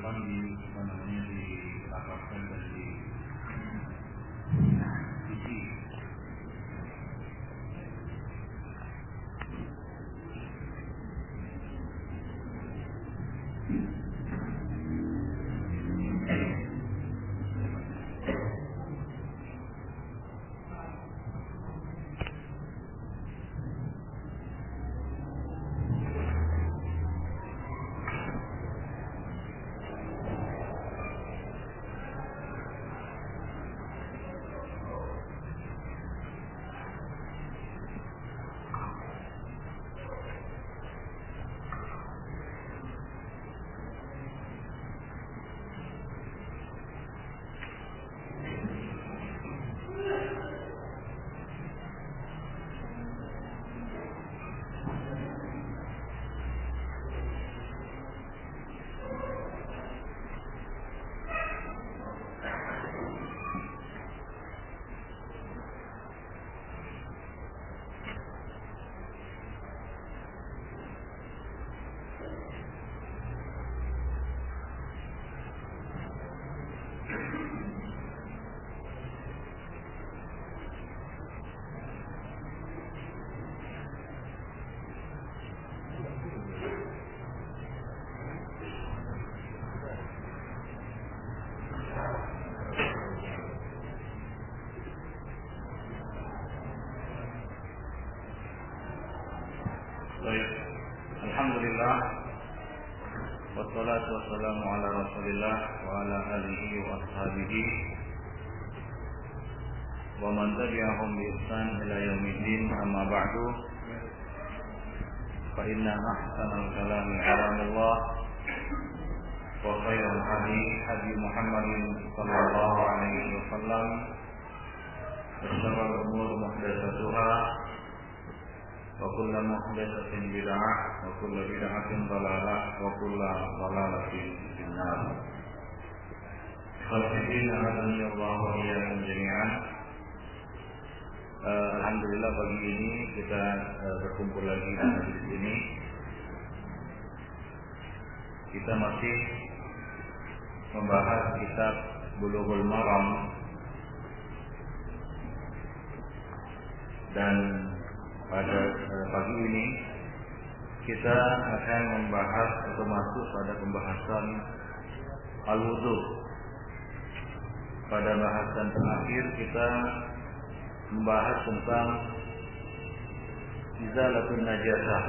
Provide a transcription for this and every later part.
gampang dirapatkan dan diisi. Baik, alhamdulillah, wassalatu wassalamu ala rasulillah wa ala alihi wa ashabihi wa man tabi'ahum bi ihsan ila yaumiddin, amma ba'du. Fa inna ahsanal kalami kalamullah wa khairal hadi hadi Muhammadin sallallahu alaihi wasallam wa syarrul umur muhdatsatuha wa kullu muhdatsatin bid'ah wa kullu bid'atin dhalalah wa kullu dhalalatin finnar. Khairin adani Allah wa iyyakum jami'an. Alhamdulillah pagi ini kita berkumpul lagi di sini. Kita masih membahas kitab Bulughul Maram dan pada pagi ini kita akan membahas atau masuk pada pembahasan al-wudu. Pada bahasan terakhir kita membahas tentang izalatun najasah,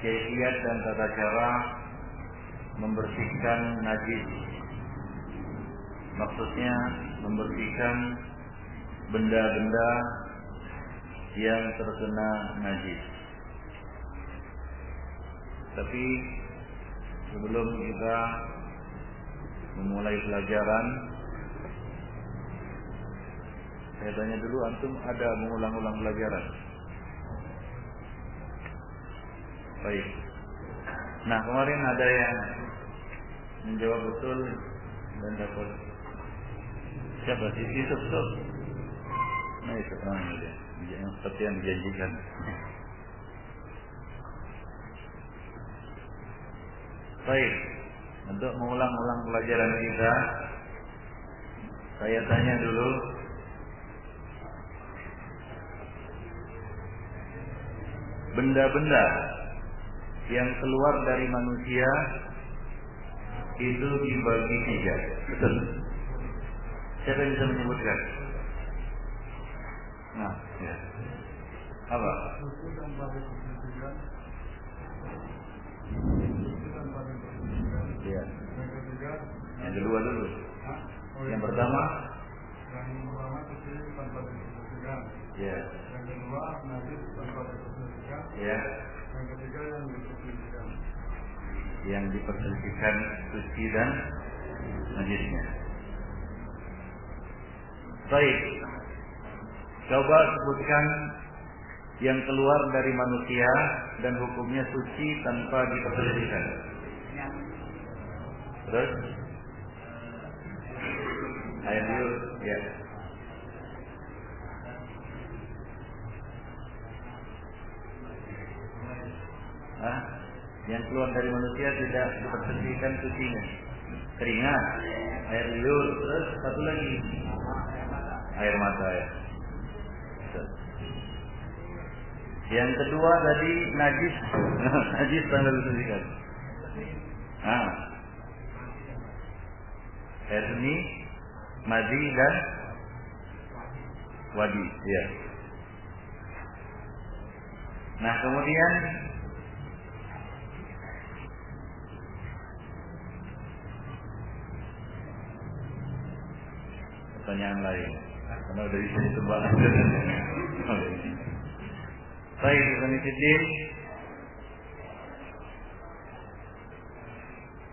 kaifiyat dan tata cara membersihkan najis. Maksudnya membersihkan benda-benda yang terkena najis. Tapi sebelum kita memulai pelajaran, saya tanya dulu, antum ada mengulang-ulang pelajaran? Baik. Nah, kemarin ada yang menjawab betul dan dapat siapa sih? Yusuf. Nah, itu dia. Yang seperti yang dijanjikan. Baik, untuk mengulang-ulang pelajaran kita, saya tanya dulu, benda-benda yang keluar dari manusia itu dibagi 3, betul? Siapa yang bisa menyebutkan? Nah, ya. Apa? Ya. Yang kedua dulu. Yang pertama? Yang pertama suci tanpa dibersihkan. Ya. Yang kedua najis tanpa dibersihkan. Ya. Yang ketiga yang diperselisihkan. Yang diperselisihkan suci dan najisnya. Baik. Coba sebutkan yang keluar dari manusia dan hukumnya suci tanpa diperselisihkan. Terus air liur, ya. Hah? Yang keluar dari manusia tidak dipersihkan sucinya. Keringat, air liur, terus satu lagi air mata ya. Yang kedua tadi najis. Najis tanggal dibersihkan. Air seni, madhi dan wadi. Ya. Nah kemudian pertanyaan lain. Karena dari sini tebak. Baik, Ibn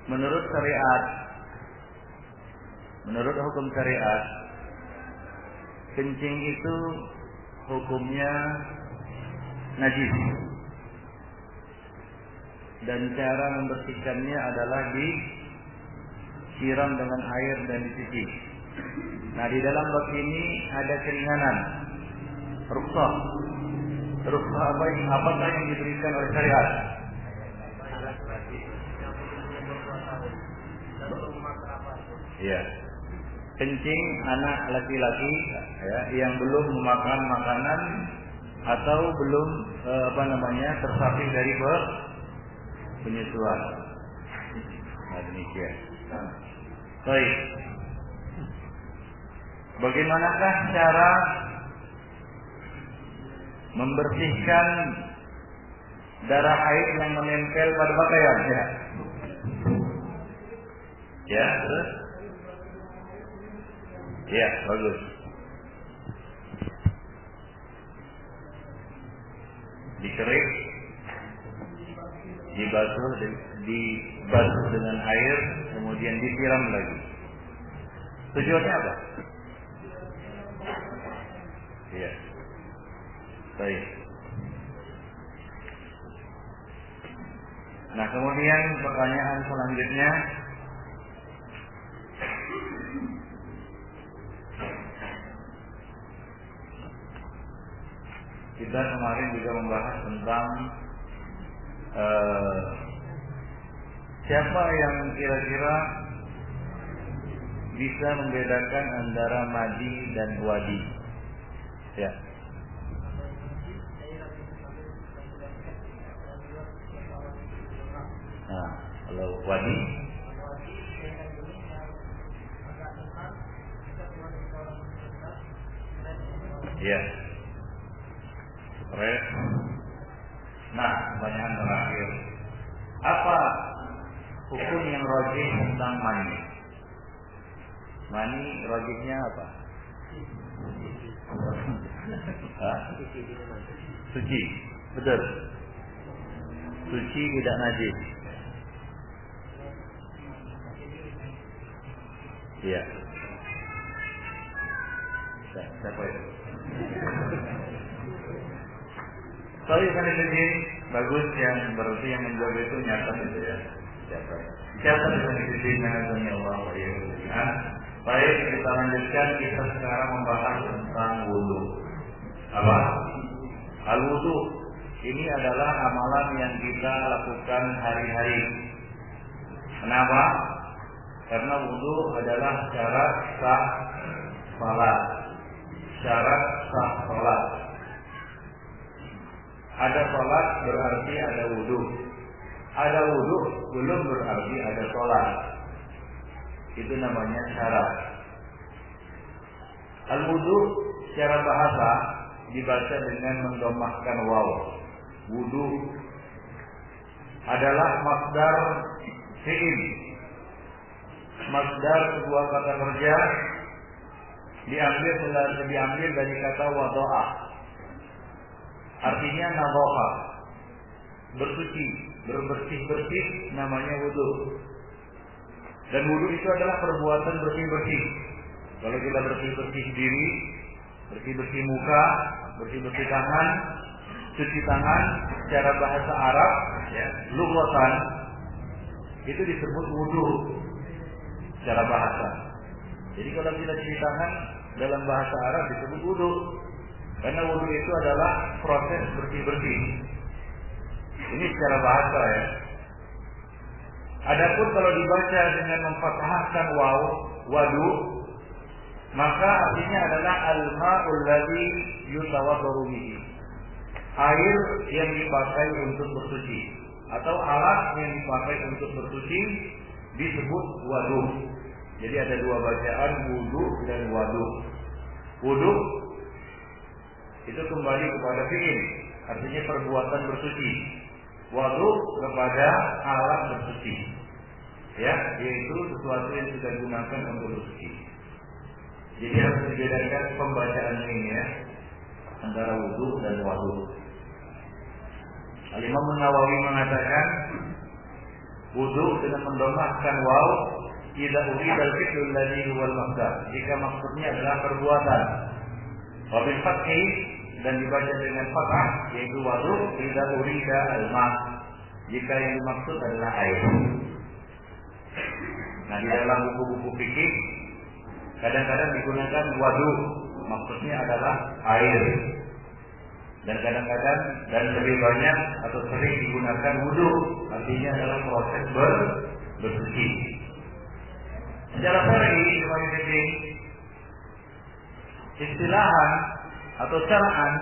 menurut syariat, menurut hukum syariat, kencing itu hukumnya najis. Dan cara membersihkannya adalah disiram dengan air dan dicuci. Nah, di dalam bab ini ada keringanan, rukhsah. Rukhsah apakah yang diberikan oleh syariat? Ya, kencing anak laki-laki ya, yang belum memakan makanan atau belum tersapih dari penyusuan. Nah, demikian. Baik. Bagaimanakah cara membersihkan darah haid yang menempel pada pakaian? Ya, terus? Ya, bagus. Dikerik, dibasuh dengan air, kemudian disiram lagi. Tujuannya apa? Iya. Baik. Nah, kemudian pertanyaan selanjutnya, kita kemarin juga membahas tentang siapa yang kira-kira bisa membedakan antara madhi dan wadi. Ya. Nah, kalau wadi, ya. Nah, pertanyaan terakhir, apa hukum yang rajih tentang mani? Mani rajihnya apa? Suci, betul. Suci, tidak najis. Iya. Siapa itu? Sorry, bagus yang berarti yang menjawab itu nyata itu ya. Siapa dengan Allah ya. Baik, kita lanjutkan. Kita sekarang membahas tentang wudu. Apa? Al-wudu ini adalah amalan yang kita lakukan hari-hari. Kenapa? Karena wudu adalah syarat sah salat. Syarat sah salat. Ada salat berarti ada wudu. Ada wudu belum berarti ada salat. Itu namanya syarat. Al-wudu secara bahasa dibaca dengan mendomahkan waw. Wudu adalah masdar fi'il. Masdar sebuah kata kerja diambil dari kata wadoa. Artinya nadhafa, bersuci, berbersih-bersih, namanya wudu. Dan wudu itu adalah perbuatan bersih-bersih. Kalau kita bersih-bersih diri, bersih-bersih muka, bersih-bersih tangan, cuci tangan, secara bahasa Arab, ya, lughatan, itu disebut wudu secara bahasa. Jadi kalau kita cuci tangan dalam bahasa Arab disebut wudu. Karena wudu itu adalah proses bersih-bersih. Ini secara bahasa ya. Adapun kalau dibaca dengan memfathahkan waw, wadu, maka artinya adalah al-ma'ul ladzi yutawaddaru bihi. Air yang dipakai untuk bersuci atau alat yang dipakai untuk bersuci disebut wadu. Jadi ada dua bacaan, wudu dan wadu. Wudu itu kembali kepada fi'il, artinya perbuatan bersuci. Wadu kepada alat bersuci, ya, yaitu sesuatu yang kita gunakan untuk bersuci. Jadi harus dibedakan pembacaan ini, ya, antara wudu dan wadu. Al-Imam Nawawi mengatakan wudu dengan mendhammahkan waw idza urida al-fi'lu alladhi huwa al-maqdar, jika maksudnya adalah perbuatan. Wa bil fathi, dan dibaca dengan fathah, yaitu wadu idza urida al-ma, jika yang dimaksud adalah air. Nah, di dalam buku-buku fikih kadang-kadang digunakan wadu, maksudnya adalah air. Dan kadang-kadang dan lebih banyak atau sering digunakan wudu, artinya adalah proses bersuci. Secara syar'i, istilahan atau syar'an,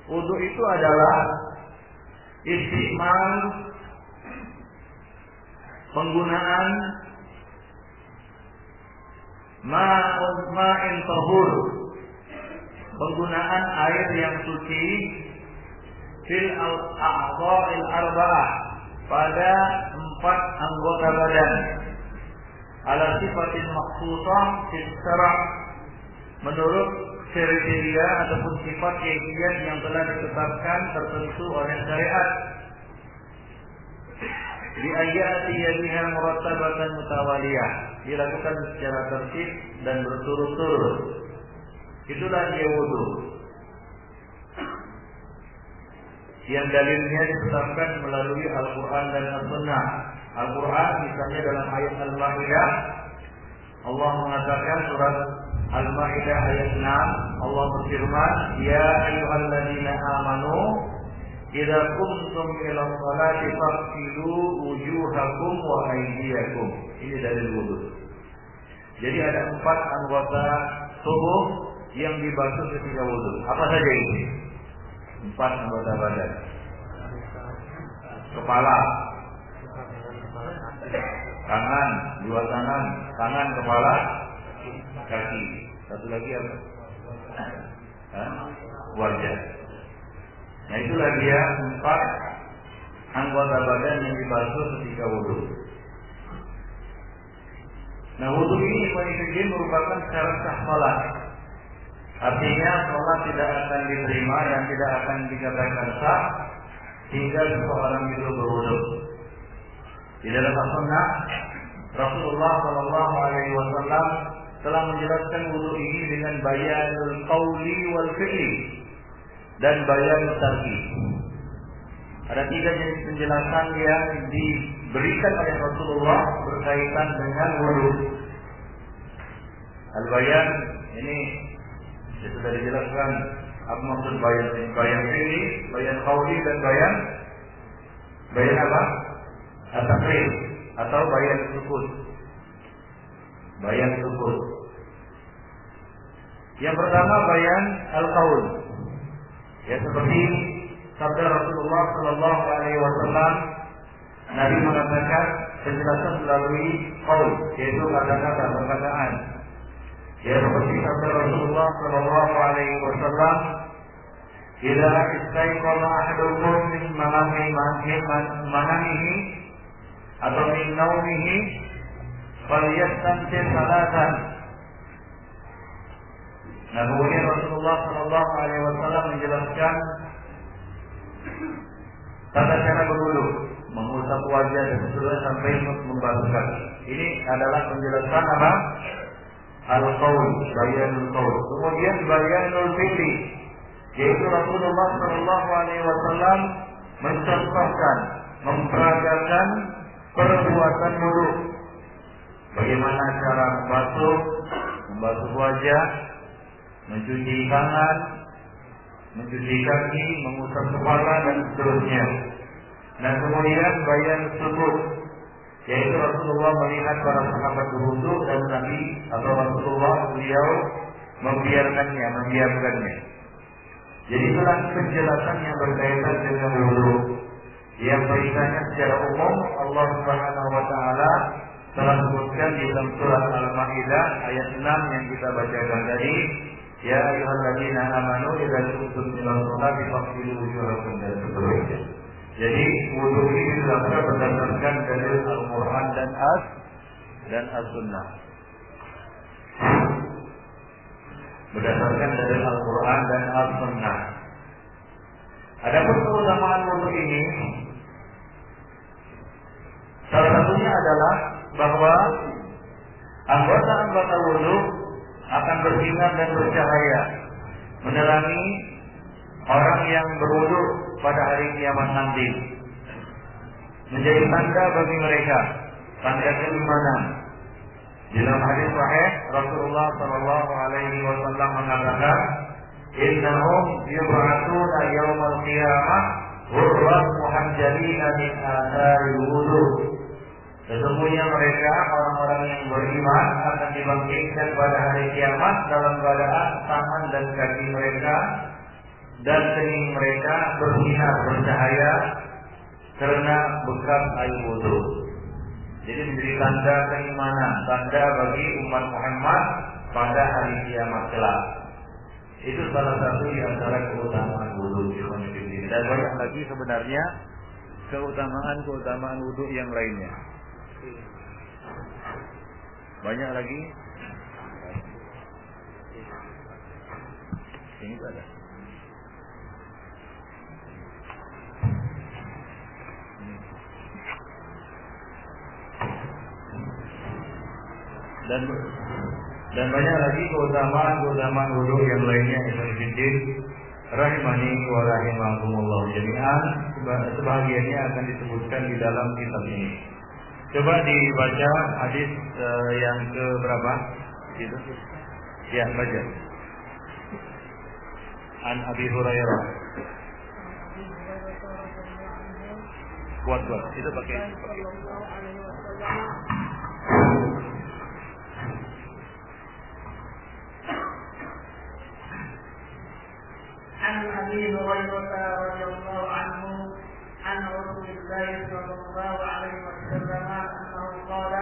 wudu itu adalah istimal, penggunaan ma'in tahur, penggunaan air yang suci fil a'dha'il arba'ah, pada 4 anggota badan, ala sifatin makhsusah fil syara', menurut kriteria ataupun sifat kegiatan yang telah ditetapkan tertentu oleh syariat. Di ayati yadiha murattabatan mutawaliyah, dilakukan secara tertib dan berturut-turut. Itulah dia wudu, yang dalilnya ditetapkan melalui Al-Quran dan As-Sunnah. Al-Quran misalnya dalam ayat Al-Ma'idah, Allah mengatakan surat Al-Ma'idah ayat 6, Allah berfirman, ya ayyuhalladzina amanu idza qumtum ila sholati faghsilu wujuhakum wa aydiyakum. Ini dalil wudu. Jadi ada 4 anggota tubuh yang dibasuh ketika wudu. Apa saja itu? 4 anggota badan. Kepala, tangan, 2 tangan, tangan, kepala, kaki. Satu lagi apa? Wajah. Nah, itulah dia 4 anggota badan yang dibasuh ketika wudu. Nah, wudu ini merupakan syarat sah salat. Artinya salat tidak akan diterima dan tidak akan dikatakan sah hingga seseorang itu berwudu. Di dalam As-Sunnah, Rasulullah Shallallahu Alaihi Wasallam telah menjelaskan wudu ini dengan bayanul qauli wal fi'li dan bayanul tarki. Ada 3 jenis penjelasan yang diberikan oleh Rasulullah berkaitan dengan wudu. Al-bayan ini sudah dijelaskan apa maksud bayan. Bayan fi'li, bayan qauli, dan bayan apa? At-taqrir atau bayan sukut. Bayan sukut. Yang pertama bayan al-qaul. Ya, seperti sabda Rasulullah sallallahu alaihi wasallam, Nabi mengatakan penjelasan melalui qaul, yaitu kata-kata, perkataan. Ya, seperti sabda Rasulullah sallallahu alaihi wasallam, "Idza istayqana ahadukum min manamihi atau min naumihi falyastantir salatan." Nah, kemudian Rasulullah sallallahu alaihi wasallam menjelaskan tata cara berwudu, mengusap wajah dan seterusnya sampai membasuh kaki. Ini adalah penjelasan apa? Al-qaul, bayanul qaul. Kemudian bayanul fi'li, yaitu Rasulullah sallallahu alaihi wasallam mencontohkan, memperagakan perbuatan wudu. Bagaimana cara membasuh wajah, mencuci tangan, mencuci kaki, mengusap kepala dan seterusnya. Nah, kemudian bayan sujud, yaitu Rasulullah melihat para sahabat berwudu dan Nabi atau Rasulullah beliau membiarkannya. Jadi telah penjelasan yang berkaitan dengan wudu. Yang perintahnya secara umum Allah Subhanahu wa taala telah sebutkan di dalam surat Al-Maidah ayat 6 yang kita bacakan tadi, ya ayyuhalladzina amanu idza qumtum ilal sholati faghsilu wujuhakum dan seterusnya. Jadi wudu ini dilakukan berdasarkan dalil Al-Qur'an dan As-Sunnah. Berdasarkan dalil Al-Qur'an dan As-Sunnah. Adapun keutamaan wudu ini, salah satunya adalah bahwa anggota-anggota wudu akan bersinar dan bercahaya menerangi orang yang berwudu pada hari kiamat nanti, menjadi tanda bagi mereka, tanda keimanan. Dalam hadis sahih Rasulullah sallallahu alaihi wasallam mengatakan, "Innahum yub'atsuna yaumal qiyamah ghurran muhajjalina min athari wudu." Sesungguhnya mereka orang-orang yang beriman akan dibangkitkan pada hari kiamat dalam keadaan tangan dan kaki mereka dan kening mereka bersinar bercahaya karena bekas air wudu. Jadi menjadi tanda keimanan, tanda bagi umat Muhammad pada hari kiamat kelak. Itu salah satu di antara keutamaan wudu. Dan banyak lagi sebenarnya keutamaan wudu yang lainnya. Banyak lagi. Ini ada. Dan banyak lagi keutamaan wudu yang lainnya yang rahimani wa rahimakumullah jami'an. Sebahagiannya akan disebutkan di dalam kitab ini. Coba dibaca hadis yang ke berapa? Itu. Ya, baca. An Abi Hurairah. Kuat. Itu pakai. عن أبي هريرة رضي الله عنه عن رسول الله صلى الله عليه وسلم أنه قال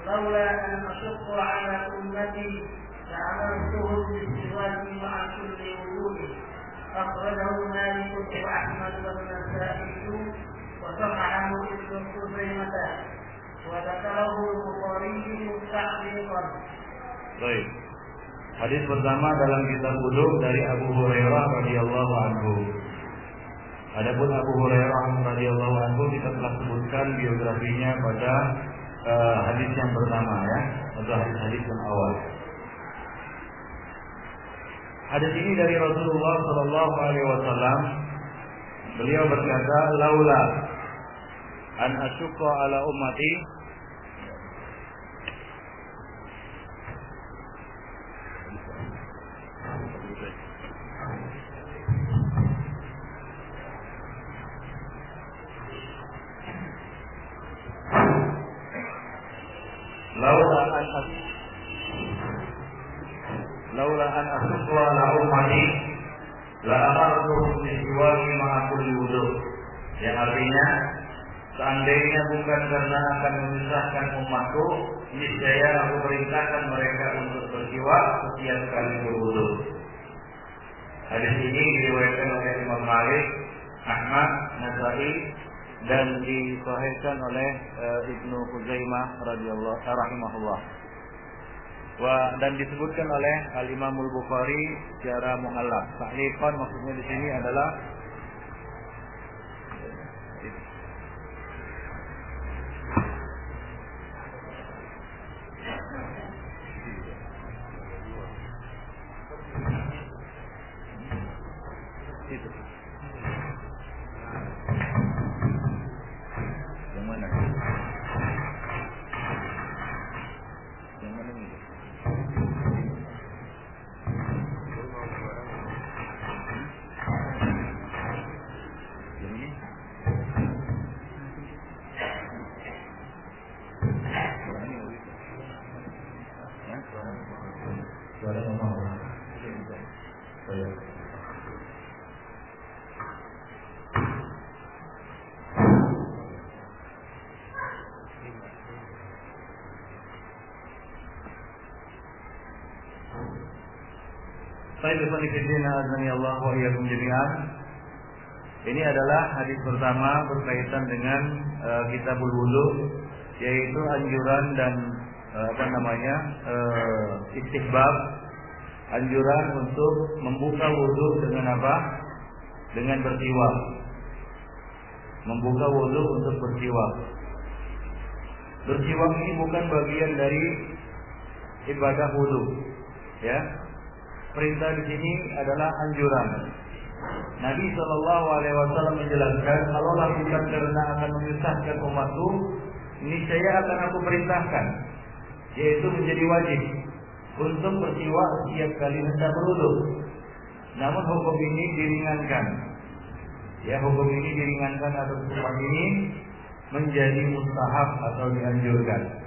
لولا أن أشق على أمتي لأمرتهم بالسواك مع كل وضوء. أخرجه مالك وأحمد والنسائي وصححه ابن خزيمة وذكره البخاري تعليقا. طيب. Hadis pertama dalam kitab wudu dari Abu Hurairah radhiyallahu anhu. Adapun Abu Hurairah radhiyallahu anhu kita telah sebutkan biografinya pada hadis yang pertama ya, atau hadis yang awal. Hadis ini dari Rasulullah sallallahu alaihi wasallam. Beliau berkata, "Laula an asyqa ala ummati." Laula an asqa ala ummati la amartuhum bisiwaki ma'a kulli wudu. Yang artinya, seandainya bukan karena akan memisahkan umatku, niscaya aku perintahkan mereka untuk bersiwak setiap kali berwudu. Hadis ini diriwayatkan oleh Imam Malik, Ahmad, Nasai dan disahihkan oleh Ibnu Khuzaimah rahimahullah. Dan disebutkan oleh Al-Imamul Bukhari secara mu'allaq. Ta'liqan maksudnya di sini adalah itu. Yang mana? Yang mana ini? Yang ini? Ini adalah hadis pertama berkaitan dengan kitabul wudu, yaitu anjuran dan istihbab, anjuran untuk membuka wudu dengan apa? Dengan bersiwak. Membuka wudu untuk bersiwak. Bersiwak ini bukan bagian dari ibadah wudu, ya. Perintah di sini adalah anjuran. Nabi SAW menjelaskan, kalau lakukan karena akan menyusahkan umatku, niscaya akan aku perintahkan, yaitu menjadi wajib untuk bersiwak setiap kali hendak berwudu. Namun hukum ini diringankan. Ya, hukum ini diringankan atau hukum ini menjadi mustahab atau dianjurkan.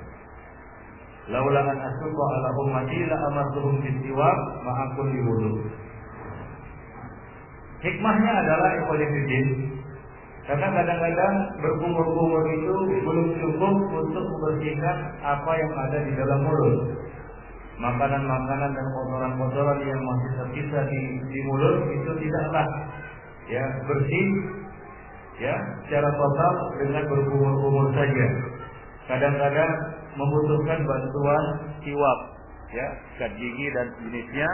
Laula an asqa ala ummati la amartuhum bis-siwak ma'a kulli wudu. Hikmahnya adalah ikhwanifiddin, karena kadang-kadang berkumur-kumur itu belum cukup untuk membersihkan apa yang ada di dalam mulut. Makanan-makanan dan kotoran-kotoran yang masih tersisa di mulut itu tidaklah bersih secara total dengan berkumur-kumur saja. Kadang-kadang membutuhkan bantuan siwak, sikat gigi dan jenisnya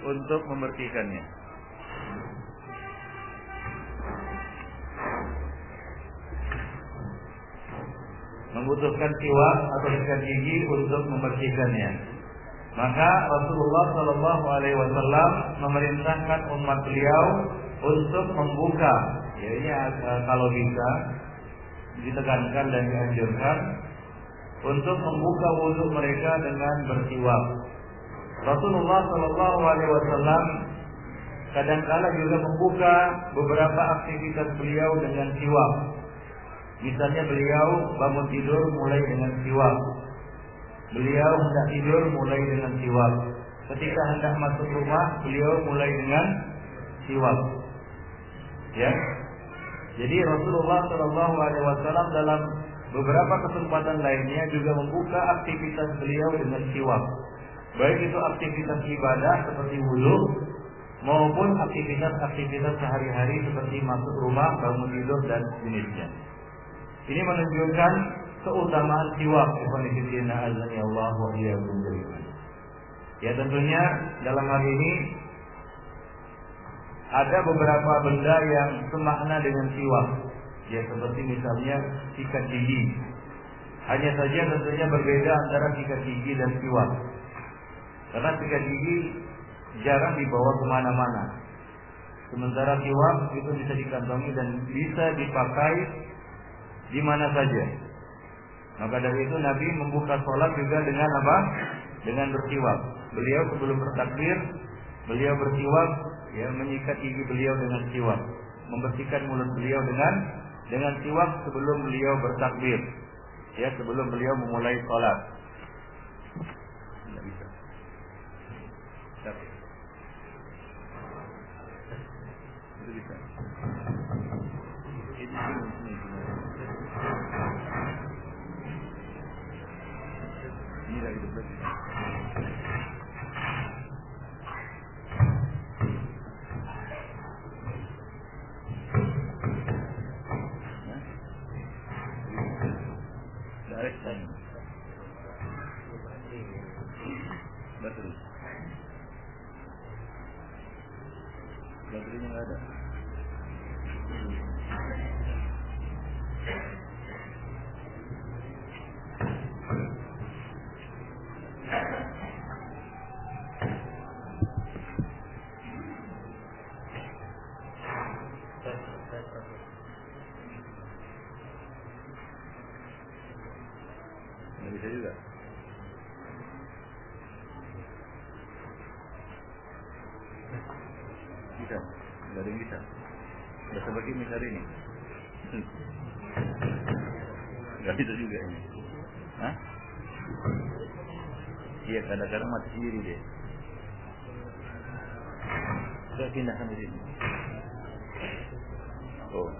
untuk membersihkannya. Membutuhkan siwak atau sikat gigi untuk membersihkannya. Maka Rasulullah SAW memerintahkan umat beliau untuk membuka, kalau bisa ditekankan dan dianjurkan untuk membuka wudu mereka dengan bersiwak. Rasulullah SAW kadang-kala juga membuka beberapa aktivitas beliau dengan siwak. Misalnya beliau bangun tidur mulai dengan siwak. Beliau hendak tidur mulai dengan siwak. Ketika hendak masuk rumah, beliau mulai dengan siwak. Ya. Jadi Rasulullah SAW dalam beberapa kesempatan lainnya juga membuka aktivitas beliau dengan siwak. Baik itu aktivitas ibadah seperti wudu maupun aktivitas sehari-hari seperti masuk rumah, bangun tidur dan jenisnya. Ini menunjukkan keutamaan siwak. Ya, tentunya dalam hal ini ada beberapa benda yang semakna dengan siwak. Ya, seperti misalnya sikat gigi. Hanya saja tentunya berbeda antara sikat gigi dan siwak. Karena sikat gigi jarang dibawa kemana-mana. Sementara siwak itu bisa dikantongi dan bisa dipakai di mana saja. Maka dari itu Nabi membuka sholat juga dengan apa? Dengan bersiwak. Beliau sebelum bertakbir, beliau bersiwak, menyikat gigi beliau dengan siwak, membersihkan mulut beliau dengan siwak sebelum beliau bertakbir, sebelum beliau memulai sholat. Tidak bisa. Itu bisa. Ini lagi berbeda. Baterainya nggak ada. Nggak bisa juga. Bisa, nggak ada yang bisa. Udah seperti ini hari ini. Nggak bisa juga ini. Hah? Iya, kadang-kadang mati sendiri deh. Saya pindahkan di sini. Oh.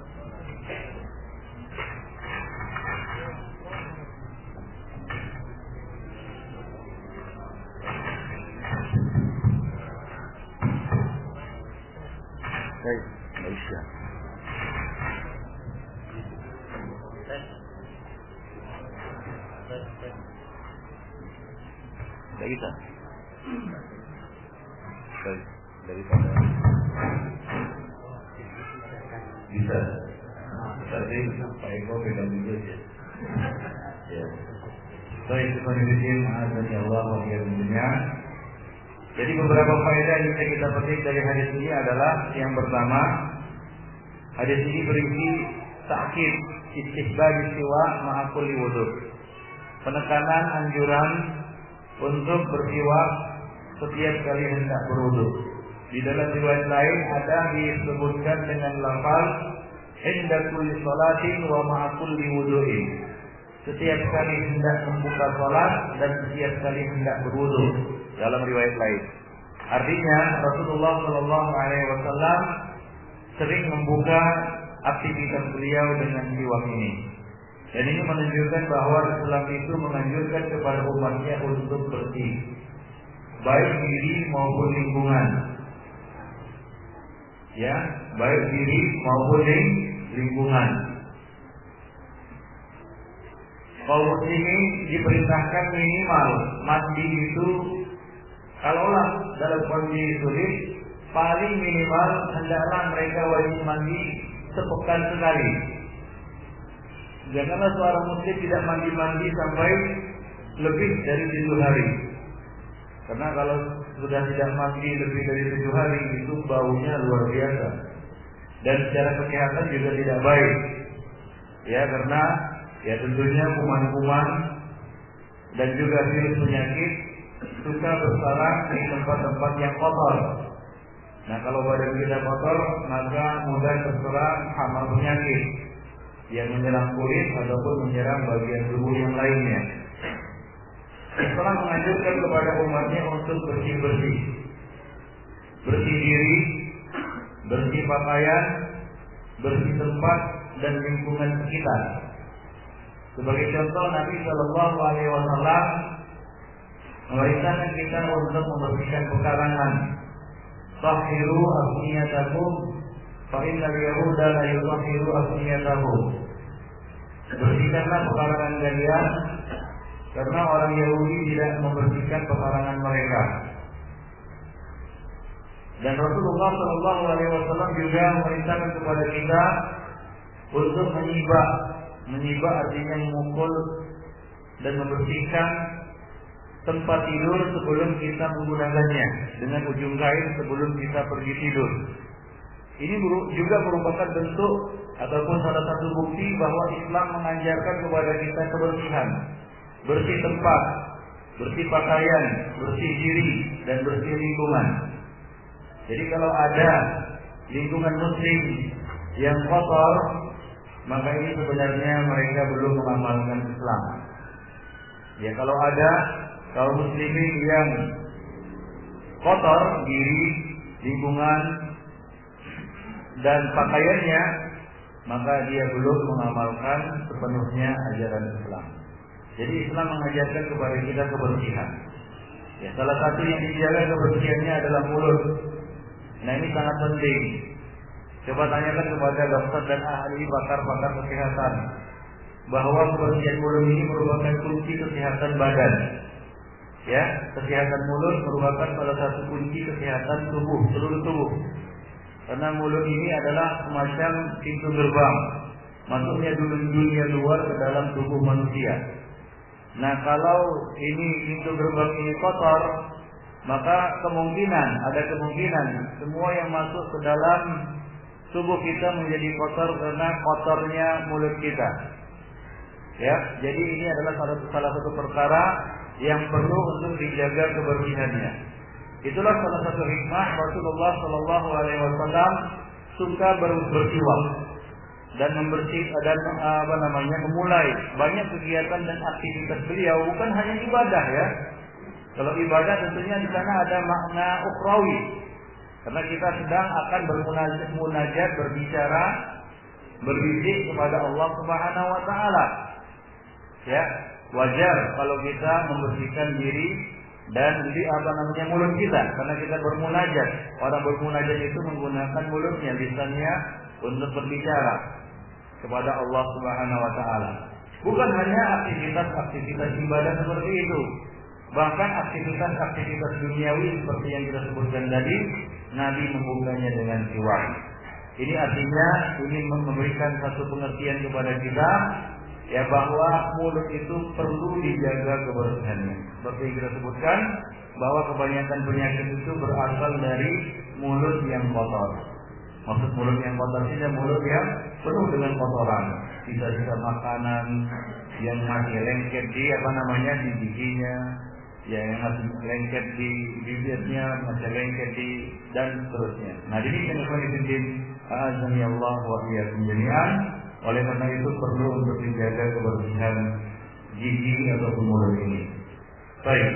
Baik, nggak bisa. Nggak bisa. Baik, daripada bisa. Tadi Pak Eko pegang dulu ya. Ya. Baik, Allah wa. Jadi beberapa faedah yang bisa kita petik dari hadis ini adalah yang pertama, hadis ini berisi ta'kid istihbab istiwa ma'a kulli wudu. Penekanan anjuran untuk bersiwak setiap kali hendak berwudu. Di dalam riwayat lain ada disebutkan dengan lafaz inda kulli sholatin wa ma'a kulli wudu'in. Setiap kali hendak membuka salat dan setiap kali hendak berwudu dalam riwayat lain. Artinya Rasulullah Shallallahu Alaihi Wasallam sering membuka aktivitas beliau dengan siwak ini. Dan ini menunjukkan bahwa Islam itu menganjurkan kepada umatnya untuk bersih, baik diri maupun lingkungan. Ya, baik diri maupun lingkungan. Kaum muslimin diperintahkan minimal mandi itu, kalaulah dalam kondisi sulit, paling minimal hendaklah mereka wajib mandi sepekan sekali. Janganlah seorang muslim tidak mandi-mandi sampai lebih dari 7 hari. Karena kalau sudah tidak mandi lebih dari 7 hari itu baunya luar biasa. Dan secara kesehatan juga tidak baik. Ya, karena ya tentunya kuman-kuman dan juga virus penyakit suka bersarang di tempat-tempat yang kotor. Nah, kalau badan kita kotor, maka mudah terserang hama penyakit yang menyerang kulit ataupun menyerang bagian tubuh yang lainnya. Islam menganjurkan kepada umatnya untuk bersih-bersih, bersih diri, bersih pakaian, bersih tempat dan lingkungan sekitar. Sebagai contoh, Nabi Shallallahu Alaihi Wasallam memerintahkan kita untuk membersihkan pekarangan. Tahhiru afniyatakum, fa innal yahuda la yutahhiru afniyatahum. Bersihkanlah pekarangan kalian, karena orang Yahudi tidak membersihkan pekarangan mereka. Dan Rasulullah Shallallahu Alaihi Wasallam juga memerintahkan kepada kita untuk menyibak artinya memukul dan membersihkan tempat tidur sebelum kita menggunakannya dengan ujung kain sebelum kita pergi tidur. Ini juga merupakan bentuk ataupun salah satu bukti bahwa Islam mengajarkan kepada kita kebersihan, bersih tempat, bersih pakaian, bersih diri dan bersih lingkungan. Jadi kalau ada lingkungan muslim yang kotor, maka ini sebenarnya mereka belum mengamalkan Islam. Ya, kalau ada kaum muslimin yang kotor diri, lingkungan dan pakaiannya, maka dia belum mengamalkan sepenuhnya ajaran Islam. Jadi Islam mengajarkan kepada kita kebersihan. Ya, salah satu yang dijaga kebersihannya adalah mulut. Nah, ini sangat penting. Coba tanyakan kepada dokter dan ahli pakar-pakar kesehatan bahwa kebersihan mulut ini merupakan kunci kesehatan badan. Ya, kesehatan mulut merupakan salah satu kunci kesehatan tubuh, seluruh tubuh. Karena mulut ini adalah semacam pintu gerbang masuknya dunia luar ke dalam tubuh manusia. Nah, kalau ini pintu gerbang ini kotor, maka ada kemungkinan semua yang masuk ke dalam tubuh kita menjadi kotor karena kotornya mulut kita. Ya, jadi ini adalah salah satu perkara yang perlu untuk dijaga kebersihannya. Itulah salah satu hikmah Rasulullah Shallallahu Alaihi Wasallam suka bersiwak dan memulai banyak kegiatan dan aktivitas beliau, bukan hanya ibadah ya. Kalau ibadah tentunya di sana ada makna ukhrawi. Karena kita sedang akan bermunajat, berbicara, berzikir kepada Allah Subhanahu wa taala. Ya, wajar kalau kita membersihkan diri dan di mulut kita, karena kita bermunajat. Orang bermunajat itu menggunakan mulutnya, lisannya untuk berbicara kepada Allah Subhanahu wa taala. Bukan hanya aktivitas ibadah seperti itu, bahkan aktivitas duniawi seperti yang kita sebutkan tadi, Nabi membukanya dengan siwak. Ini artinya ini memberikan satu pengertian kepada kita, ya, bahwa mulut itu perlu dijaga kebersihannya. Seperti yang kita sebutkan, bahwa kebanyakan penyakit itu berasal dari mulut yang kotor. Maksud mulut yang kotor ini mulut yang penuh dengan kotoran, sisa-sisa makanan yang masih lengket di di giginya, ya, yang masih lengket di bibirnya, masih lengket di dan seterusnya. Nah, ini kan azani Allah wa iyyakum jami'an. Oleh karena itu perlu untuk dijaga kebersihan gigi ataupun mulut ini. Baik.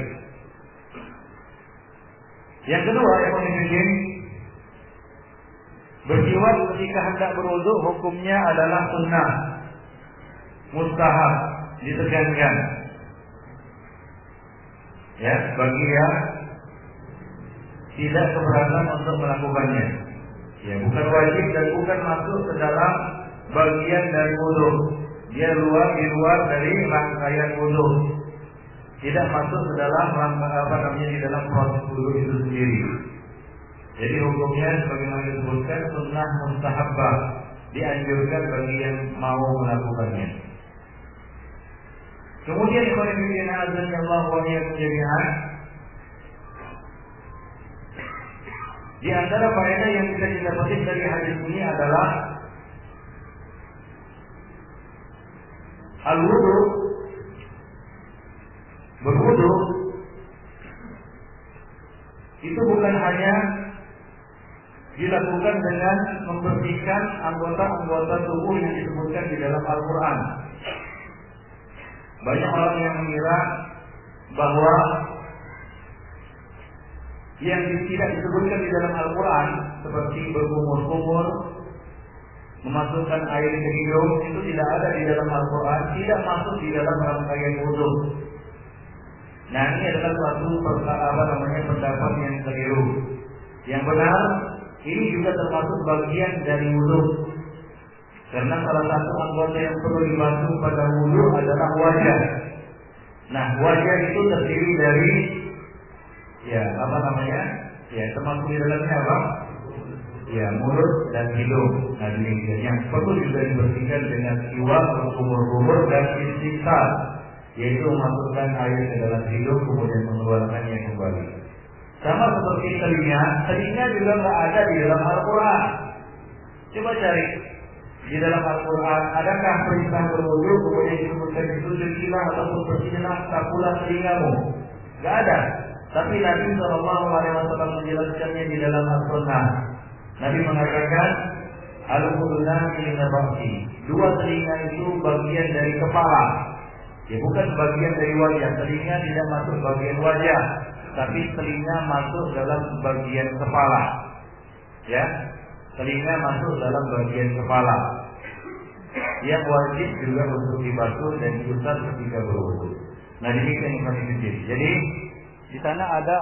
Yang kedua, bersiwak ketika hendak berwudu hukumnya adalah sunnah, mustahab, ditekankan. Ya, bagi yang tidak keberatan untuk melakukannya. Ya, bukan wajib dan bukan masuk ke dalam bagian dari wudu. Dia di luar dari rangkaian wudu. Tidak masuk ke dalam di dalam proses wudu itu sendiri. Jadi hukumnya sebagaimana disebutkan sunnah mustahabbah, dianjurkan bagi yang mau melakukannya. Kemudian di antara faedah yang bisa didapatkan dari hadis ini adalah al-wudu, berwudu itu bukan hanya dilakukan dengan membersihkan anggota-anggota tubuh yang disebutkan di dalam Al-Quran. Banyak orang yang mengira bahwa yang tidak disebutkan di dalam Al-Quran seperti berkumur-kumur, memasukkan air ke hidung, itu tidak ada di dalam Al-Quran, tidak masuk di dalam rangkaian wudu. Nah, ini adalah suatu pendapat yang keliru. Yang benar, ini juga termasuk bagian dari wudu. Karena salah satu anggota yang perlu dibantu pada wudu adalah wajah. Nah, wajah itu terdiri dari termasuk di dalamnya apa? Ya, mulut dan hidung. Nah, yang perlu juga dibersihkan dengan siwak, kumur-kumur dan istighfar, yaitu memasukkan air ke dalam hidung kemudian mengeluarkannya kembali. Sama seperti telinga juga nggak ada di dalam Al-Quran. Coba cari di dalam Al-Quran, adakah perintah berwudu kemudian disebutkan itu cucilah ataupun bersihlah sapulah telingamu? Nggak ada. Tapi Nabi SAW menjelaskannya di dalam Al-Quran. Nabi mengatakan al-udhunani min ar-ra'si. Dua telinga itu bagian dari kepala. Ya, bukan bagian dari wajah. Telinga tidak masuk bagian wajah, tapi telinga masuk dalam bagian kepala. Ya, telinga masuk dalam bagian kepala. Yang wajib juga untuk dibasuh dan diusap ketika berwudu. Nah, demikian yang kami. Jadi di sana ada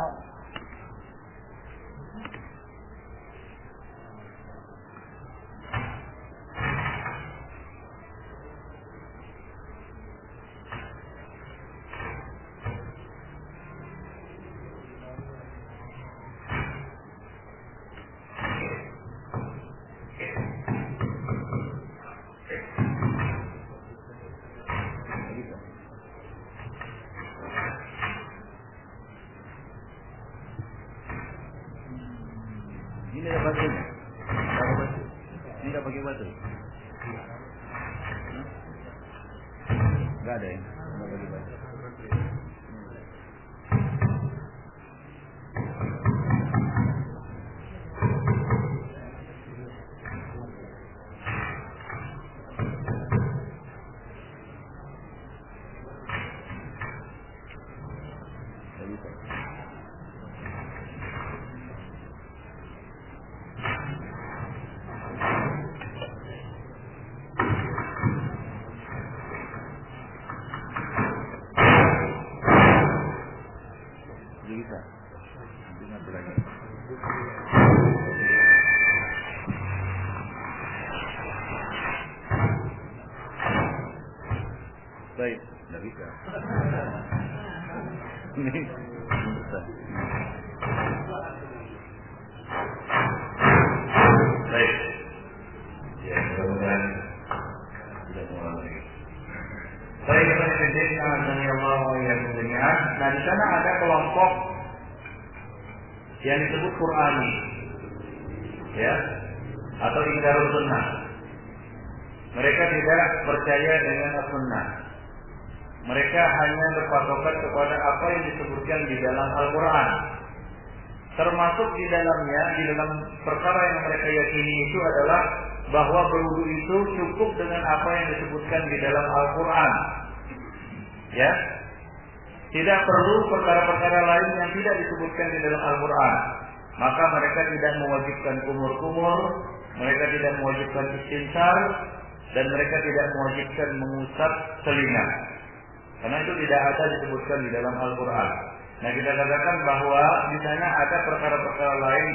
ini ada batunya. Ini nggak pakai batu. Nggak ada ya, nggak pakai batu. kita. Ini baik. Ya, mudah-mudahan tidak mengulang lagi. Baik, nah di sana ada kelompok yang disebut Qur'ani, ya, atau ingkarul sunnah. Mereka tidak percaya dengan as-sunnah. Mereka hanya berpatokan kepada apa yang disebutkan di dalam Al-Quran. Termasuk di dalamnya, di dalam perkara yang mereka yakini itu adalah bahwa berwudu itu cukup dengan apa yang disebutkan di dalam Al-Quran. Ya, tidak perlu perkara-perkara lain yang tidak disebutkan di dalam Al-Quran. Maka mereka tidak mewajibkan kumur-kumur, mereka tidak mewajibkan istinsar, dan mereka tidak mewajibkan mengusap telinga. Karena itu tidak ada disebutkan di dalam Al-Quran. Nah, kita katakan bahwa di sana ada perkara-perkara lain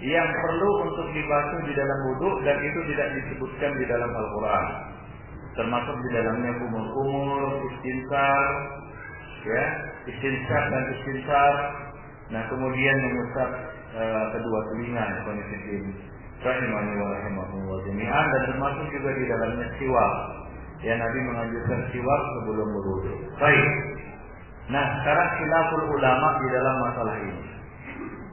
yang perlu untuk dibasuh di dalam wudu dan itu tidak disebutkan di dalam Al-Quran. Termasuk di dalamnya kumur-kumur, istinsar, ya, istinsar dan istinsar. Nah, kemudian mengusap kedua telinga, rahimani wa rahimahullah jami'an, dan termasuk juga di dalamnya siwak. Ya, Nabi menganjurkan siwak sebelum berwudu. Baik. Nah, sekarang khilaful ulama di dalam masalah ini.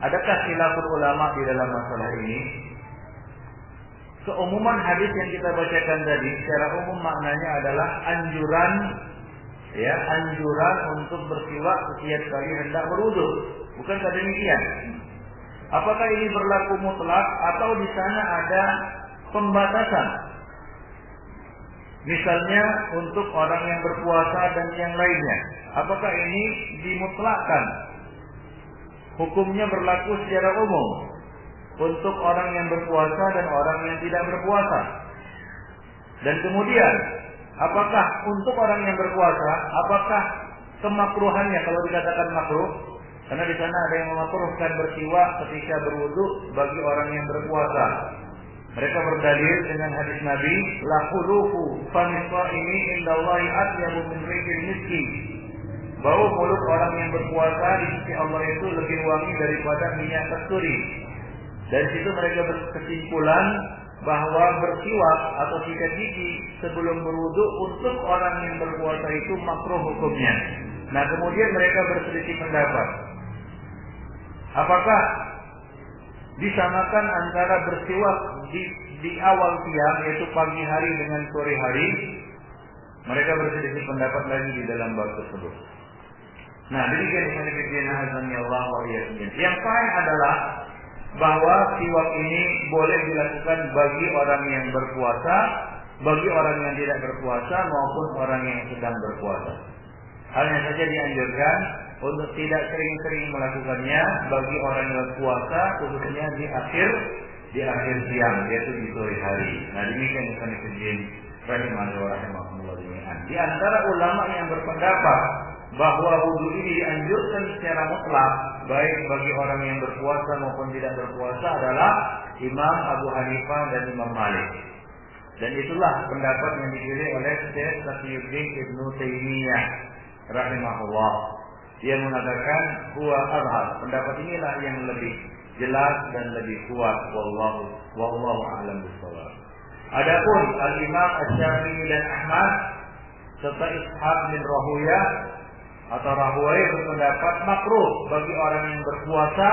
Adakah khilaful ulama di dalam masalah ini? Keumuman hadis yang kita bacakan tadi secara umum maknanya adalah anjuran, ya, anjuran untuk bersiwak setiap kali hendak berwudu. Bukankah demikian? Apakah ini berlaku mutlak atau di sana ada pembatasan? Misalnya untuk orang yang berpuasa dan yang lainnya. Apakah ini dimutlakkan? Hukumnya berlaku secara umum untuk orang yang berpuasa dan orang yang tidak berpuasa. Dan kemudian, apakah untuk orang yang berpuasa, apakah kemakruhannya kalau dikatakan makruh? Karena di sana ada yang memakruhkan bersiwak ketika berwudu bagi orang yang berpuasa. Mereka berdalil dengan hadis Nabi, la khulufu faniswa ini indallahi atyabu min rihil miski. Bau mulut orang yang berpuasa di sisi Allah itu lebih wangi daripada minyak kasturi. Dari situ mereka berkesimpulan bahwa bersiwak atau sikat gigi sebelum berwudu untuk orang yang berpuasa itu makruh hukumnya. Nah, kemudian mereka berselisih pendapat. Apakah disamakan antara bersiwak di awal siang, yaitu pagi hari, dengan sore hari? Mereka berselisih pendapat lagi di dalam bab tersebut. Nah, demikian yang sahih adalah bahwa siwak ini boleh dilakukan bagi orang yang berpuasa, bagi orang yang tidak berpuasa maupun orang yang sedang berpuasa. Hanya saja dianjurkan untuk tidak sering-sering melakukannya bagi orang yang berpuasa, khususnya di akhir siang, yaitu di sore hari. Nah, demikian rahimahullah jami'an. Di antara ulama yang berpendapat bahwa wudu ini dianjurkan secara mutlak baik bagi orang yang berpuasa maupun tidak berpuasa adalah Imam Abu Hanifah dan Imam Malik. Dan itulah pendapat yang dipilih oleh Syekh Taqiyuddin Ibnu Taimiyah rahimahullah. Dia mengatakan huwa azhar. Pendapat inilah yang lebih jelas dan lebih kuat. Wallahu a'lam bishawab. Adapun Al-Imam Asy-Syafi'i dan Ahmad serta Ishaq bin Rahuyah atau Rahway berpendapat makruh bagi orang yang berpuasa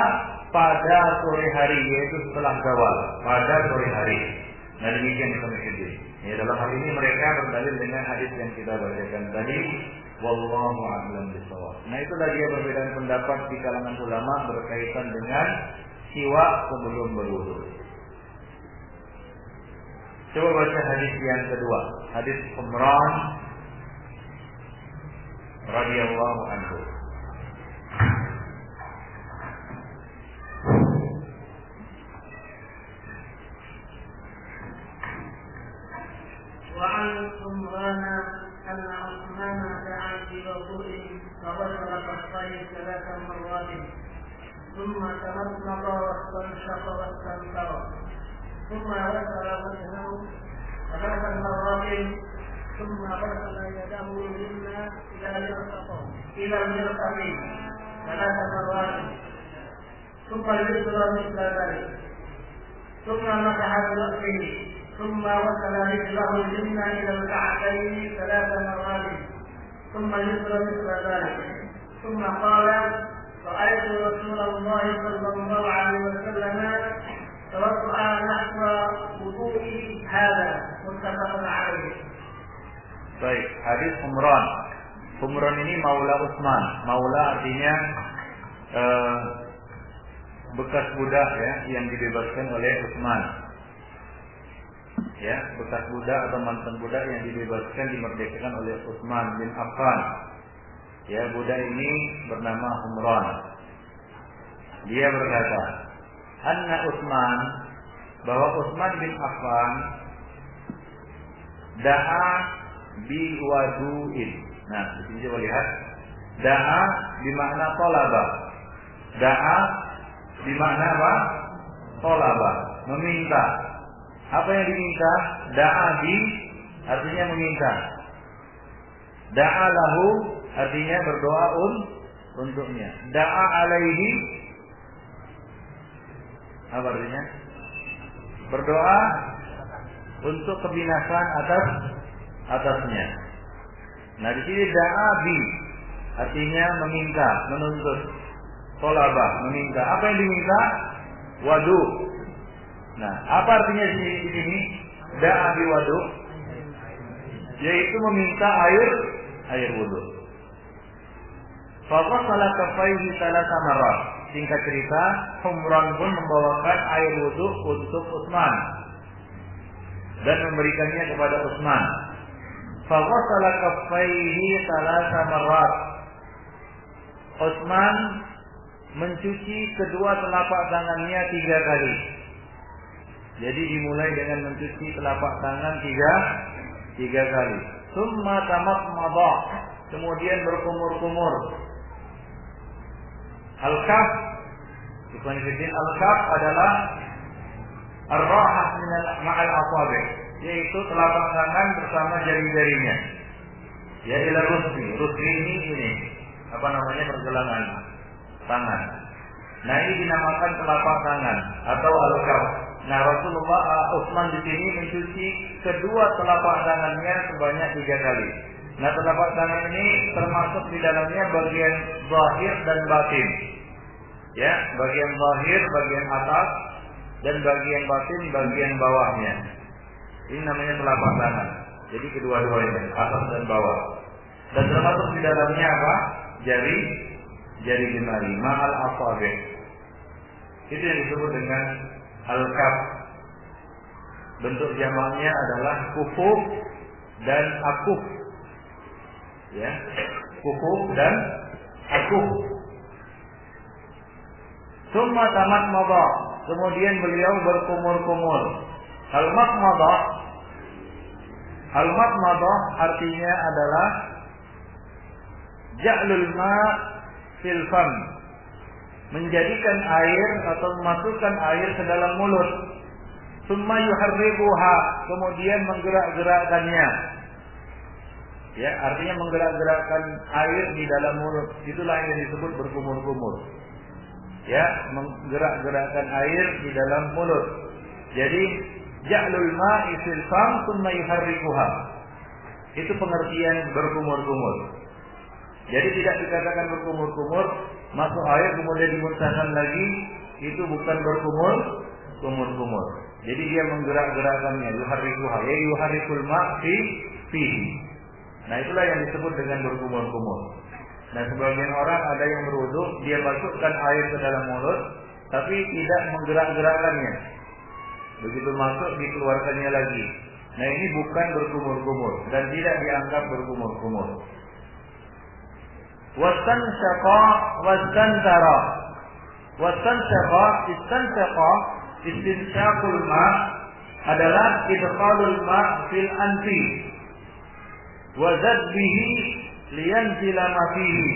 pada sore hari, yaitu setelah zawal, pada sore hari. Nah, demikian kemudian. Ya, dalam hal ini mereka berdalil dengan hadis yang kita bacakan tadi. Wallahu a'lam bishawab. Nah, itulah dia perbedaan pendapat di kalangan ulama berkaitan dengan siwak sebelum berwudu. Coba baca hadis yang kedua, hadis Umran radhiyallahu anhu. Wa 'an Umran أن عثمان دعا في وضوء فغسل كفيه 3 مرات ثم تمضمض واستنشق واستنثر ثم غسل وجهه 3 مرات ثم غسل يداه اليمنى إلى المرفقين 3 مرات ثم اليسرى مثل ذلك ثم مسح برأسه ثم غسل رجله اليمنى إلى الكعبين 3 مرات ثم اليسرى مثل ذلك ثم قال رأيت رسول الله صلى الله عليه وسلم توضأ نحو وضوئي هذا متفق عليه. Baik, hadis Humran. Humran ini Maula Utsman. Maula artinya bekas budak ya, yang dibebaskan oleh Utsman. Ya, bekas budak atau mantan budak yang dibebaskan, dimerdekakan oleh Utsman bin Affan. Ya, budak ini bernama Humran. Dia berkata, anna Utsman, bahwa Utsman bin Affan da'a bi wadu'in. Nah, di sini coba lihat. Da'a bermakna talaba. Da'a bermakna apa? Talaba, meminta. Apa yang diminta? Da'a bi artinya meminta. Da'a lahu artinya berdoa untuknya. Da'a alaihi apa artinya? Berdoa untuk kebinasan atasnya. Nah, di sini da'a bi artinya meminta, menuntut. Tolaba, meminta. Apa yang diminta? Wadu. Nah, apa artinya di sini? Da'a bi wadu, yaitu meminta air wudu. Faqasala kaffaihi 3 marrat. Singkat cerita, Humran pun membawakan air wudu untuk Utsman dan memberikannya kepada Utsman. Faqasala kaffaihi 3 marrat. Utsman mencuci kedua telapak tangannya 3 kali. Jadi dimulai dengan mencuci telapak tangan 3 kali. Summa tamatmada, kemudian berkumur-kumur. Al-kaf, al-kaf adalah ar-rahah ma'al asabi', yaitu telapak tangan bersama jari-jarinya. Ya, ila rusli. Rusli ini apa namanya, pergelangan tangan. Nah, ini dinamakan telapak tangan atau al-kaf. Nah, Rasulullah Utsman di sini mencuci kedua telapak tangannya sebanyak 3 kali. Nah, telapak tangan ini termasuk di dalamnya bagian zahir dan batin. Ya, bagian zahir bagian atas dan bagian batin bagian bawahnya. Ini namanya telapak tangan. Jadi kedua-duanya, atas dan bawah. Dan termasuk di dalamnya apa? Jari jemari, ma'al asabi'. Itu yang disebut dengan al-kaf. Bentuk jamaknya adalah kufuf dan akuf. Ya, kufuf dan akuf. Summa tamatmada, kemudian beliau berkumur-kumur. Al-matmadah artinya adalah ja'lul ma' fil fam, menjadikan air atau memasukkan air ke dalam mulut. Summa yuharrikuha, kemudian menggerak-gerakkannya. Ya, artinya menggerak-gerakkan air di dalam mulut. Itulah yang disebut berkumur-kumur. Ya, menggerak-gerakkan air di dalam mulut. Jadi ja'lul ma'i fil fam summa yuharrikuha. Itu pengertian berkumur-kumur. Jadi tidak dikatakan berkumur-kumur, masuk air kemudian dimuntahkan lagi, itu bukan berkumur-kumur. Jadi dia menggerak-gerakkannya, yuharrikuha, ya yuharrikul ma' fihi. Nah, itulah yang disebut dengan berkumur-kumur. Nah, sebagian orang ada yang berwudu, dia masukkan air ke dalam mulut, tapi tidak menggerak-gerakkannya. Begitu masuk dikeluarkannya lagi. Nah, ini bukan berkumur-kumur dan tidak dianggap berkumur-kumur. Wastansyaqa wastantara. Wastansyaqa, istinsyaqul ma' adalah idkhalul ma' fil anfi wa zadbihi liyanzila ma fihi.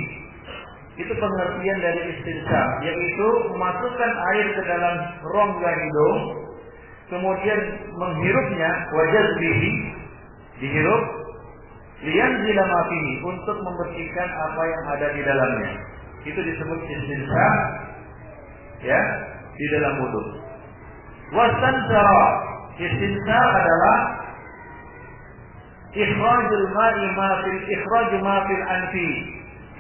Itu pengertian dari istinsyaq, yaitu memasukkan air ke dalam rongga hidung, kemudian menghirupnya, wa jazbihi, dihirup, liyanzila ma fihi, untuk membersihkan apa yang ada di dalamnya. Itu disebut istinsar, ya, di dalam wudu. Wastansara, istinsar adalah ikhrajul ma'i ma fil anfi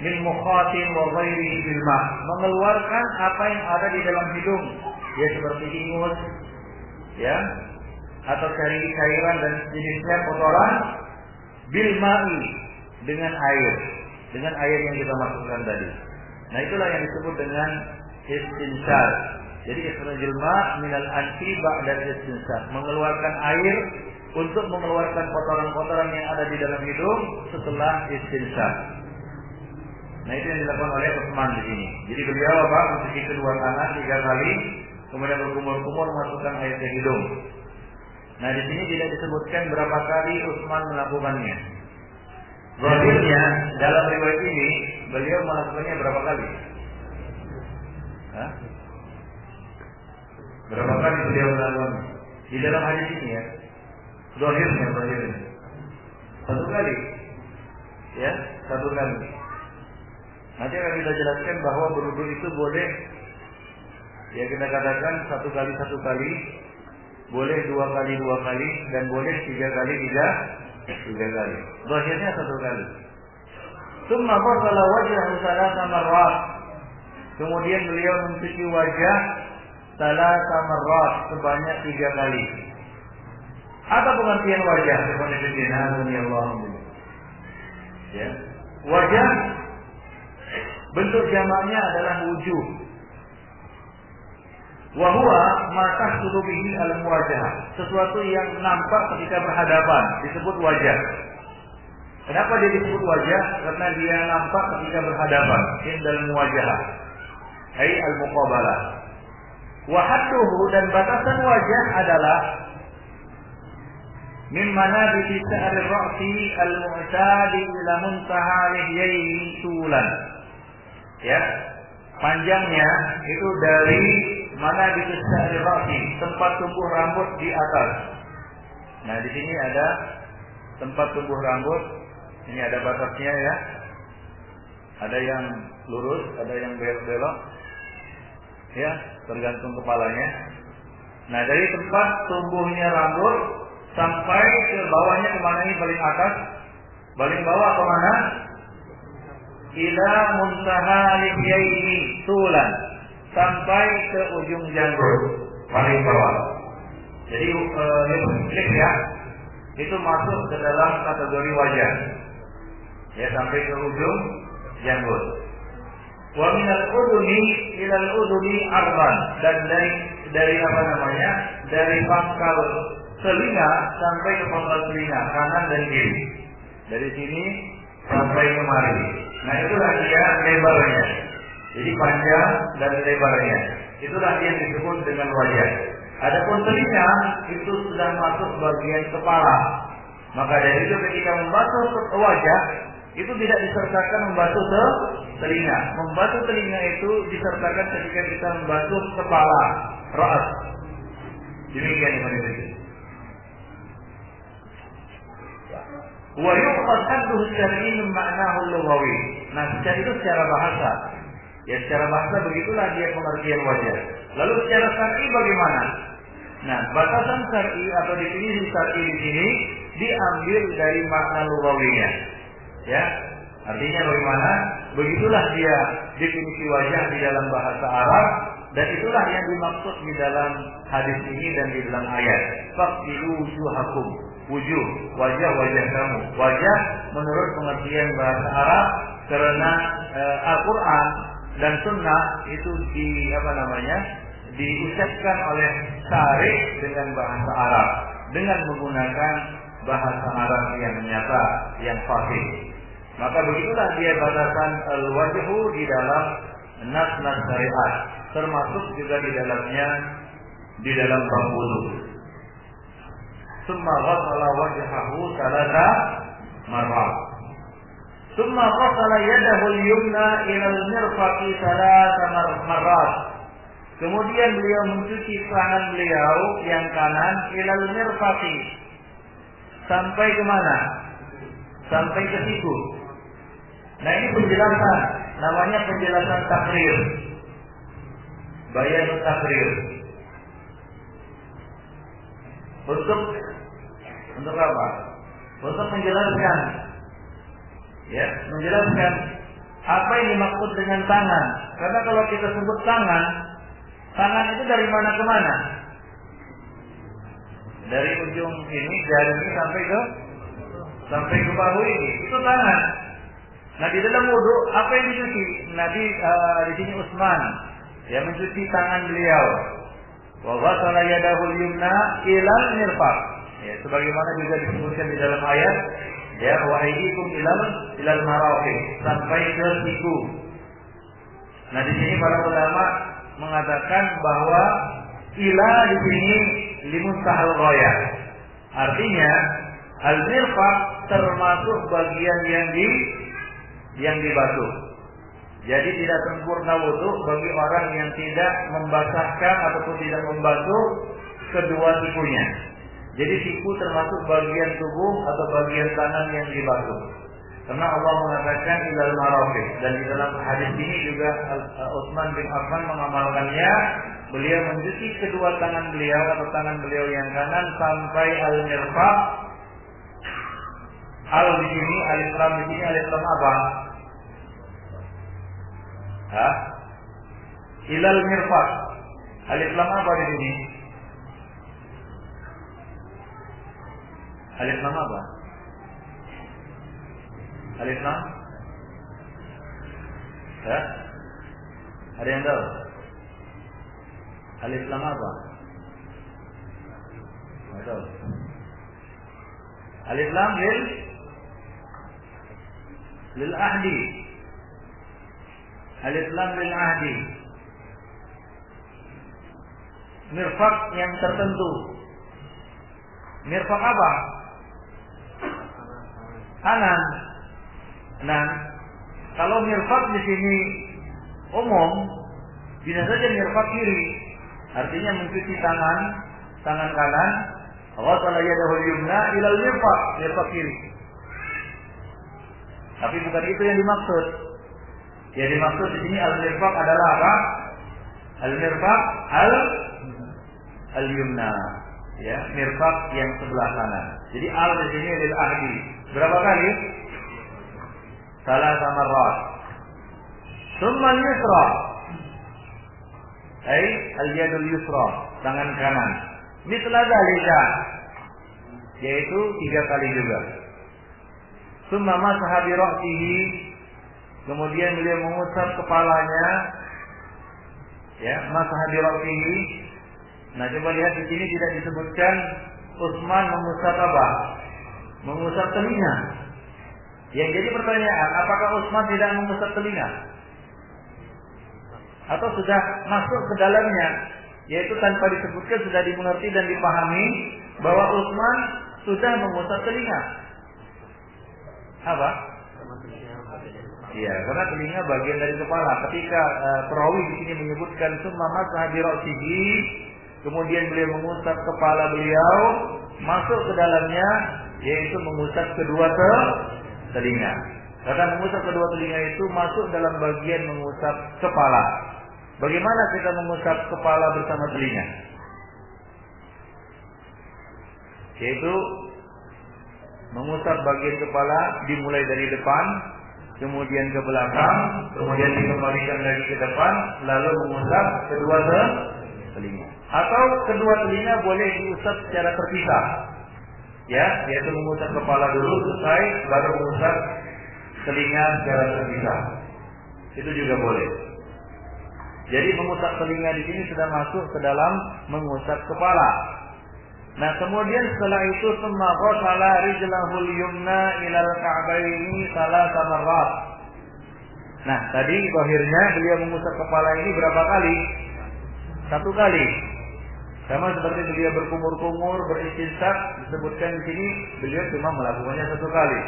min mukhatin wa ghairihi bil ma', mengeluarkan apa yang ada di dalam hidung, ya seperti ingus, ya, atau cairan dan jenisnya kotoran, bil ma'i, dengan air yang kita masukkan tadi. Nah, itulah yang disebut dengan istinsar. Jadi ikhrajul ma' minal anfi ba'da istinsar, mengeluarkan air untuk mengeluarkan kotoran-kotoran yang ada di dalam hidung setelah istinsar. Nah, itu yang dilakukan oleh Utsman di sini. Jadi beliau mencuci kedua tangan 3 kali, kemudian berkumur-kumur masukkan air ke hidung. Nah, di sini tidak disebutkan berapa kali Utsman melakukannya. Zahirnya dalam riwayat ini beliau melakukannya berapa kali? Hah? Berapa kali beliau melakukannya? Di dalam hadis ini ya. Zahirnya 1 kali. Ya, 1 kali. Nanti akan kita jelaskan bahwa berwudu itu boleh, ya kita katakan 1 kali 1 kali, boleh 2 kali 2 kali, dan boleh 3 kali 3 kali. Zahirnya 1 kali. Tsumma ghasala wajhahu 3 marrat. Kemudian beliau mencuci wajah 3 marrat, sebanyak 3 kali. Apa pengertian wajah? Ya. Wajah bentuk jamaknya adalah wujuh. Wa huwa ma tahsulu bihi al-muwajahah, sesuatu yang nampak ketika berhadapan disebut wajah. Kenapa dia disebut wajah? Karena dia nampak ketika berhadapan, indal muwajahah, ai al-muqabalah. Wa hadduhu, dan batasan wajah adalah min manabiti sa'ri ra'si al-mu'tadi ila muntaha lihyaihi tulan. Ya, panjangnya itu dari mana di sa'ri ra'si, tempat tumbuh rambut di atas. Nah, di sini ada tempat tumbuh rambut, ini ada batasnya ya. Ada yang lurus, ada yang belok-belok. Ya, tergantung kepalanya. Nah, dari tempat tumbuhnya rambut sampai ke bawahnya kemana ini, paling atas, paling bawah kemana? Ila muntaha lihyaihi tulan, sampai ke ujung janggut paling bawah. Jadi ya, itu masuk ke dalam kategori wajah. Ya, sampai ke ujung janggut. Wa minal udhuni ilal udhuni arban, dan dari apa namanya? Dari pangkal telinga sampai ke pangkal telinga kanan dan kiri. Dari sini sampai kemari. Nah, itulah dia lebarnya. Jadi panjang dan lebarnya. Itulah dia disebut dengan wajah. Adapun telinga itu sudah masuk bagian kepala. Maka dari itu ketika membasuh wajah itu tidak disertakan membasuh telinga. Membasuh telinga itu disertakan ketika kita membasuh kepala, ra'as. Demikian yang ini. Wa yuqad hadduhu syar'i min ma'nahu lughawi. Nah, secara itu secara bahasa. Ya, secara bahasa begitulah dia pengertian wajah. Lalu secara syar'i bagaimana? Nah, batasan syar'i atau definisi syar'i di sini diambil dari makna lughawinya. Ya, artinya bagaimana? Begitulah dia definisi wajah di dalam bahasa Arab, dan itulah yang dimaksud di dalam hadis ini dan di dalam ayat. Faqtilu wujuhakum, wujuh, wajah-wajah kamu. Wajah menurut pengertian bahasa Arab, karena Al-Quran dan Sunnah itu diucapkan oleh syarih dengan bahasa Arab, dengan menggunakan bahasa Arab yang nyata, yang fasih. Maka begitulah dia batasan al-wajhu di dalam nas-nas syariat, termasuk juga di dalam bab wudu. Tsumma ghassala wajhahu 3 marrat. Tsumma ghassala yadahu al-yumna ila al-mirfaqi 3 marrat. Kemudian beliau mencuci tangan beliau yang kanan ila al-mirfaqi, sampai ke mana? sampai ke siku. Nah ini penjelasan, namanya penjelasan takrir. Bayan takrir. Untuk apa? Untuk menjelaskan, ya, menjelaskan apa yang dimaksud dengan tangan. Karena kalau kita sebut tangan itu dari mana ke mana? Dari ujung ini, jari ini sampai ke bahu ini, itu tangan. Nah di dalam wudu apa yang dicuci? Nabi di sini Utsman, ya, mencuci tangan beliau. Wa ghasala yadahu al-yumna ilal mirfaq. Ya, sebagaimana juga disebutkan di dalam ayat, ya, wa aydikum ilal marafiq, sampai ke siku. Nah di sini para ulama mengatakan bahwa ila di sini limuntahal ghayah. Artinya al-mirfaq termasuk bagian yang dibasuh. Jadi tidak sempurna wudu bagi orang yang tidak membasahkan ataupun tidak membasuh kedua sikunya. Jadi siku termasuk bagian tubuh atau bagian tangan yang dibasuh. Karena Allah mengatakan ilal marafiq, dan di dalam hadis ini juga Utsman bin Affan mengamalkannya. Beliau mencuci kedua tangan beliau atau tangan beliau yang kanan sampai al-mirfaq. Al di sini, alif lam di sini, alif lam apa? Ilal mirfaq. Alif lam apa di sini? Alif lam apa? Alif lam? Ada yang tahu? Alif lam apa? Tidak tahu. Alif lam lil ahdi. Alif lam lil ahdi. Mirfaq yang tertentu. Mirfaq apa? Kanan. Nah, kalau mirfaq di sini umum, bisa saja mirfaq kiri. Artinya mencuci tangan kanan. Ghasala yadahu al-yumna ilal mirfaq, mirfaq kiri. Tapi bukan itu yang dimaksud. Yang dimaksud di sini al-mirfaq adalah apa? Al-mirfaq al-yumna, ya, mirfaq yang sebelah kanan. Jadi al di sini lil ahdi. Berapa kali? Salah marrat. Tsumma al-yusra. Al-yadul yusra, tangan kanan. Mithla dzalika, yaitu 3 kali juga. Tsumma masaha bi ra'sihi, kemudian beliau mengusap kepalanya, ya, masaha bi ra'sihi. Nah, coba lihat di sini tidak disebutkan Utsman mengusap apa? Mengusap telinga. Yang jadi pertanyaan, apakah Utsman tidak mengusap telinga? Atau sudah masuk ke dalamnya, yaitu tanpa disebutkan sudah dimengerti dan dipahami bahwa Utsman sudah mengusap telinga. Apa? Iya, karena telinga bagian dari kepala. Ketika perawi di sini menyebutkan summa masaha bi ra'sihi, kemudian beliau mengusap kepala beliau, masuk ke dalamnya, yaitu mengusap kedua telinga. Karena mengusap kedua telinga itu masuk dalam bagian mengusap kepala. Bagaimana kita mengusap kepala bersama telinga? Yaitu mengusap bagian kepala dimulai dari depan, kemudian ke belakang, kemudian dikembalikan lagi ke depan, lalu mengusap kedua telinga. Atau kedua telinga boleh diusap secara terpisah, ya, yaitu mengusap kepala dulu selesai, baru mengusap telinga secara terpisah. Itu juga boleh. Jadi mengusap telinga di sini sudah masuk ke dalam mengusap kepala. Nah, kemudian setelah itu summa ghasala rijlahul yumna ilal ka'baini salasa marrat. Nah, tadi zahirnya beliau mengusap kepala ini berapa kali? 1 kali. Sama seperti beliau berkumur-kumur, beristinsaq, disebutkan di sini beliau cuma melakukannya 1 kali.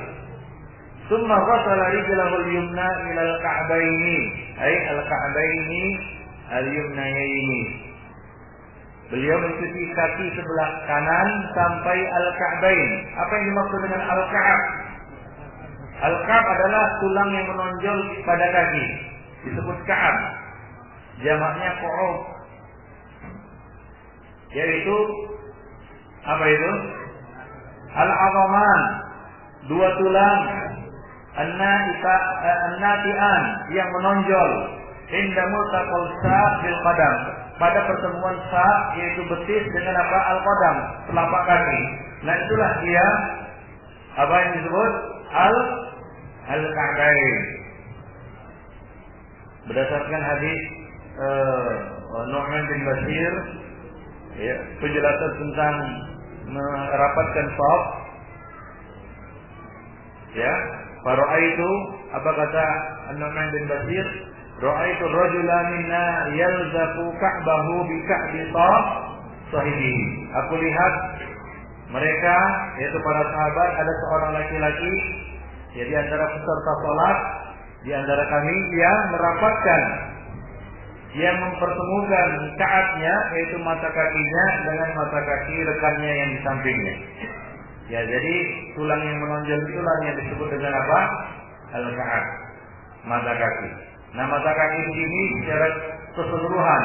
Summa ghasala rijlahul yumna ilal ka'baini, ay al-ka'baini al-yumnayaini. Beliau mencuci kaki sebelah kanan sampai al-ka'bain. Apa yang dimaksud dengan al-ka'ab? Al-ka'ab adalah tulang yang menonjol pada kaki, disebut ka'ab. Jamaknya qu'ub. Yaitu apa itu? Al-'adhaman, dua tulang an-nati'an yang menonjol inda multaqal sa' bil qadam, pada pertemuan sa' yaitu betis dengan apa? Al-qadam, telapak kaki. Nah itulah dia apa yang disebut al-ka'bain. Berdasarkan hadis Nu'man bin Bashir, ya, penjelasan tentang merapatkan shaf, ya, fara'aitu, apa kata Nu'man bin Bashir, ra'aitu rajulan minna yalzafu ka'bahu bi ka'bi shaf sahibihi. Aku lihat mereka, yaitu para sahabat, ada seorang laki-laki, ya, di antara peserta salat, di antara kami, yang merapatkan, yang mempertemukan ka'abnya, yaitu mata kakinya dengan mata kaki rekannya yang di sampingnya. Ya, jadi tulang yang menonjol itulah yang disebut dengan apa? Al-ka'ab, mata kaki. Nah, mata kaki ini secara keseluruhan,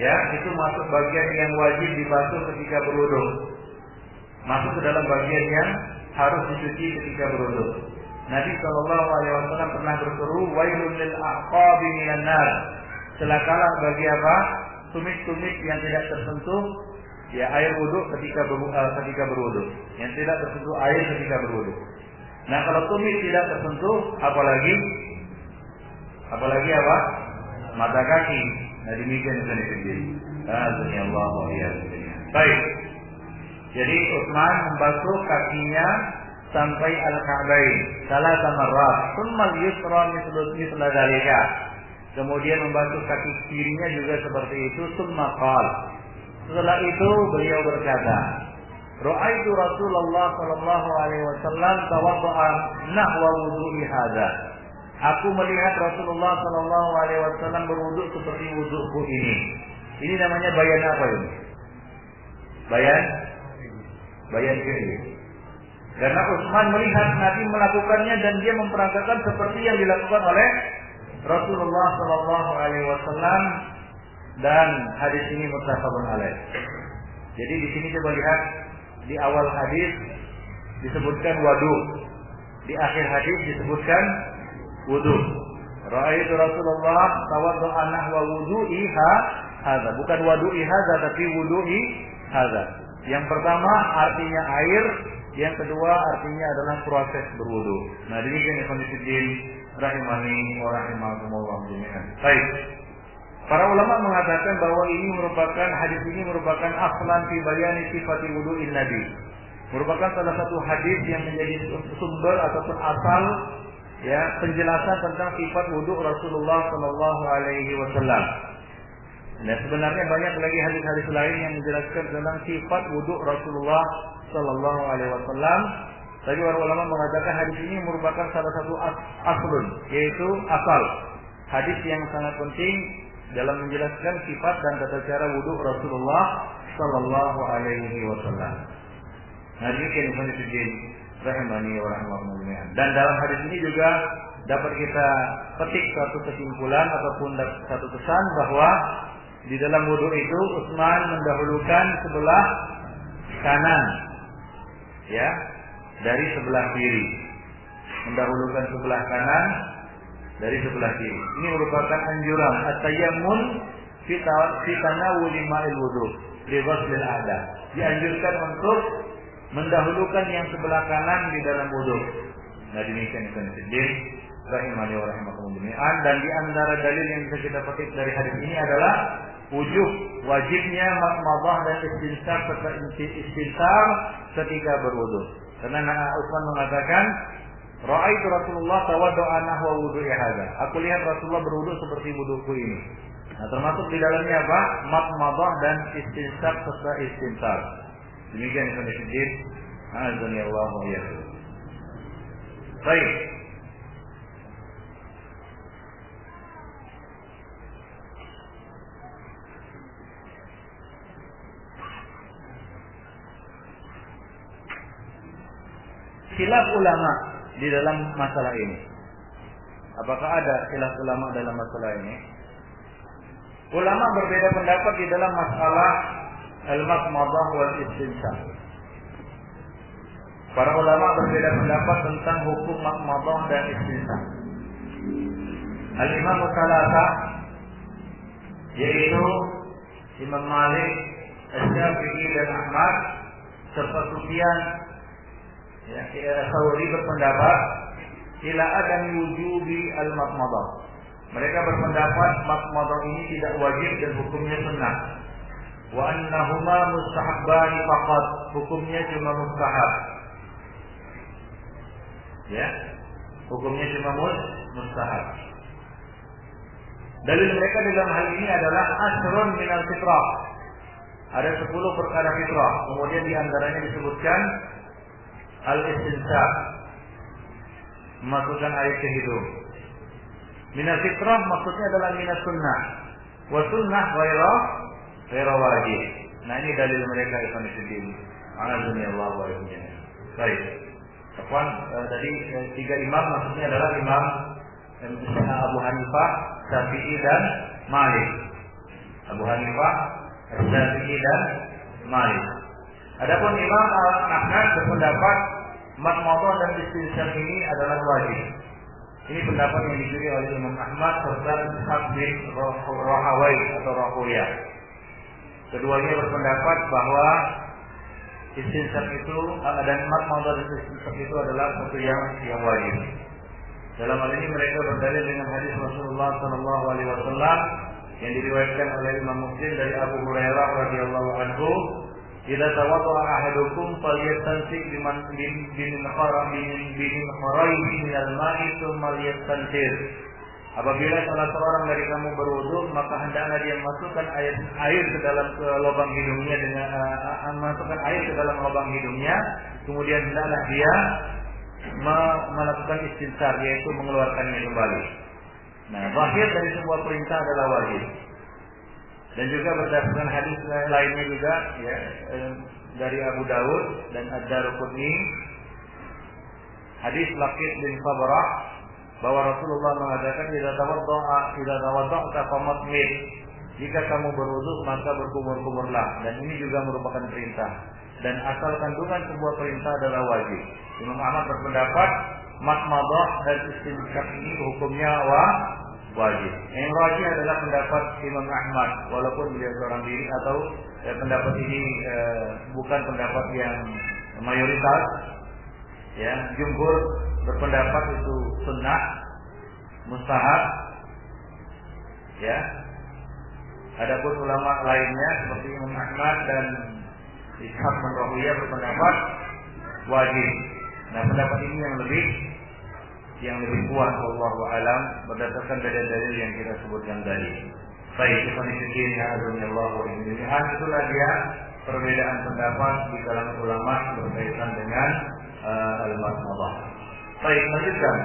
ya, itu masuk bagian yang wajib dibasuh ketika berwudu. Masuk ke dalam bagian yang harus dicuci ketika berwudu. Nabi SAW pernah berseru, wailul lil a'qabi minan nar. Celakalah bagi apa? Tumit-tumit yang tidak tersentuh, ya, air wudu ketika berwudu. Yang tidak tersentuh air ketika berwudu. Nah, kalau tumit tidak tersentuh, apalagi apa? Mata kaki. Nah, demikian yang sendiri. Alhamdulillah wa iyyakum. Baik. Jadi Utsman membasuh kakinya sampai al-ka'bain salasa marrat, tsumma al-yusra mithla dzalika. Kemudian membasuh kaki kirinya juga seperti itu, tsumma qala. Setelah itu beliau berkata, ra'aitu Rasulullah sallallahu alaihi wasallam tawadda'a nahwa wudu'i hadza. Aku melihat Rasulullah sallallahu alaihi wasallam berwudu seperti wudu'ku ini. Ini namanya bayan apa ini? Bayan fi'li. Karena Utsman melihat Nabi melakukannya dan dia memperagakan seperti yang dilakukan oleh Rasulullah sallallahu alaihi wasallam, dan hadis ini muttafaqun alaih. Jadi di sini coba lihat, di awal hadis disebutkan wudu, di akhir hadis disebutkan wudu. Ra'aitu Rasulullah tawadda'a nahwa wudu'i hadza, bukan wudu'i hadza tapi wudu'i hadza. Yang pertama artinya air, yang kedua artinya adalah proses berwudu. Nah, demikian ikhwanifiddin rahimani wa rahimakumullah jami'an. Baik. Para ulama mengatakan bahwa hadis ini merupakan aslan fi bayani sifati wudu'in Nabi. Merupakan salah satu hadis yang menjadi sumber ataupun asal, ya, penjelasan tentang sifat wudu Rasulullah sallallahu alaihi wasallam. Nah, sebenarnya banyak lagi hadis-hadis lain yang menjelaskan tentang sifat wudu Rasulullah sallallahu alaihi wasallam. Tapi para ulama mengatakan hadis ini merupakan salah satu aslun, yaitu asal hadis yang sangat penting dalam menjelaskan sifat dan tata cara wudu Rasulullah sallallahu alaihi wasallam. Nah, demikian ikhwanifiddin rahimani wa rahimakumullah. Dan dalam hadis ini juga dapat kita petik satu kesimpulan ataupun satu pesan bahwa di dalam wudu itu Utsman mendahulukan sebelah kanan, ya, dari sebelah kiri. Mendahulukan sebelah kanan dari sebelah kiri. Ini merupakan anjuran at-tayammun fi tanawuli ma'il wudu li ghuslil a'da. Dianjurkan untuk mendahulukan yang sebelah kanan di dalam wudu. Nah, demikian ikhwanifiddin rahimani wa rahimakumullah. Dan di antara dalil yang bisa kita petik dari hadis ini adalah wajibnya madmadah dan istinsar serta istinsar ketika berwudu. Karena Utsman mengatakan, ra'aitu Rasulullah tawadda'a nahwa wudu'i hadza. Aku lihat Rasulullah berwudu seperti wuduku ini. Nah, termasuk di dalamnya apa? Madmadah dan istinsar serta istinsar. Demikian yang kami sedih. Azanillahu wa iyyakum. Baik. Khilaf ulama di dalam masalah ini? Apakah ada khilaf ulama dalam masalah ini? Ulama berbeda pendapat di dalam masalah al-madmadah wal istinsaq. Para ulama berbeda pendapat tentang hukum madmadah dan istinsaq. Al-Imam Salasah, yaitu Imam Malik, Asy-Syafi'i dan Ahmad serta Sufyan Tsauri berpendapat ila adam wujubi al-madmadah. Mereka berpendapat madmadah ini tidak wajib dan hukumnya sunnah. Wa annahuma mustahabban faqat, hukumnya cuma mustahab. Ya, hukumnya cuma mustahab. Dalil mereka dalam hal ini adalah asrun minal fitrah. Ada 10 perkara fitrah. Kemudian di antaranya disebutkan al-istinsaq, memasukkan air ke hidung. Minal fitrah maksudnya adalah minas sunnah. Wa sunnah ghairu wajib. Nah, ini dalil mereka ikhwan fillah. Alhamdulillah wa bihamdihi. Baik. Kawan, tadi 3 imam maksudnya adalah Imam Abu Hanifah, Syafi'i dan Malik. Abu Hanifah, Syafi'i dan Malik. Adapun Imam Ahmad berpendapat madmadah dan istinsaq ini adalah wajib. Ini pendapat yang dipilih oleh Imam Ahmad serta Ishaq bin Rahawai atau Rahawiyah. Keduanya berpendapat bahwa istinsaq itu dan madmadah dan istinsaq itu adalah sesuatu yang wajib. Dalam hal ini mereka berdalil dengan hadis Rasulullah sallallahu alaihi wasallam yang diriwayatkan oleh Imam Muslim dari Abu Hurairah radhiyallahu anhu, "Idza tawadda'a ahadukum falyastansik biman bin kharayhi min al-ma'i tsumma liyastansir." Apabila salah seorang dari kamu berwudu, maka hendaklah dia masukkan air ke dalam lubang hidungnya masukkan air ke dalam lubang hidungnya, kemudian hendaklah dia melakukan istinsar, yaitu mengeluarkannya kembali. Nah, zahir dari sebuah perintah adalah wajib. Dan juga berdasarkan hadis lainnya juga ya, dari Abu Dawud dan Ad-Darqutni, hadis Laqit bin Sabrah, bahwa Rasulullah mengatakan idza tawadda'ta famadmid, jika kamu berwudu maka berkumur-kumurlah, dan ini juga merupakan perintah. Dan asal kandungan sebuah perintah adalah wajib. Imam Ahmad berpendapat madmadah dan istinsaq ini hukumnya wajib. Yang rajih adalah pendapat Imam Ahmad, walaupun beliau seorang diri, atau pendapat ini bukan pendapat yang mayoritas. Ya, jumhur berpendapat itu sunnah, mustahab. Ya. Adapun ulama lainnya seperti Imam Ahmad dan Ishaq bin Rahawiyah berpendapat wajib. Nah, pendapat ini yang lebih kuat, wallahu alam, berdasarkan dalil-dalil yang kita sebutkan tadi. Baik, ikhwan fillah, itulah dia perbedaan pendapat di kalangan ulama berkaitan dengan al-madmadah. Baik, lanjutkan.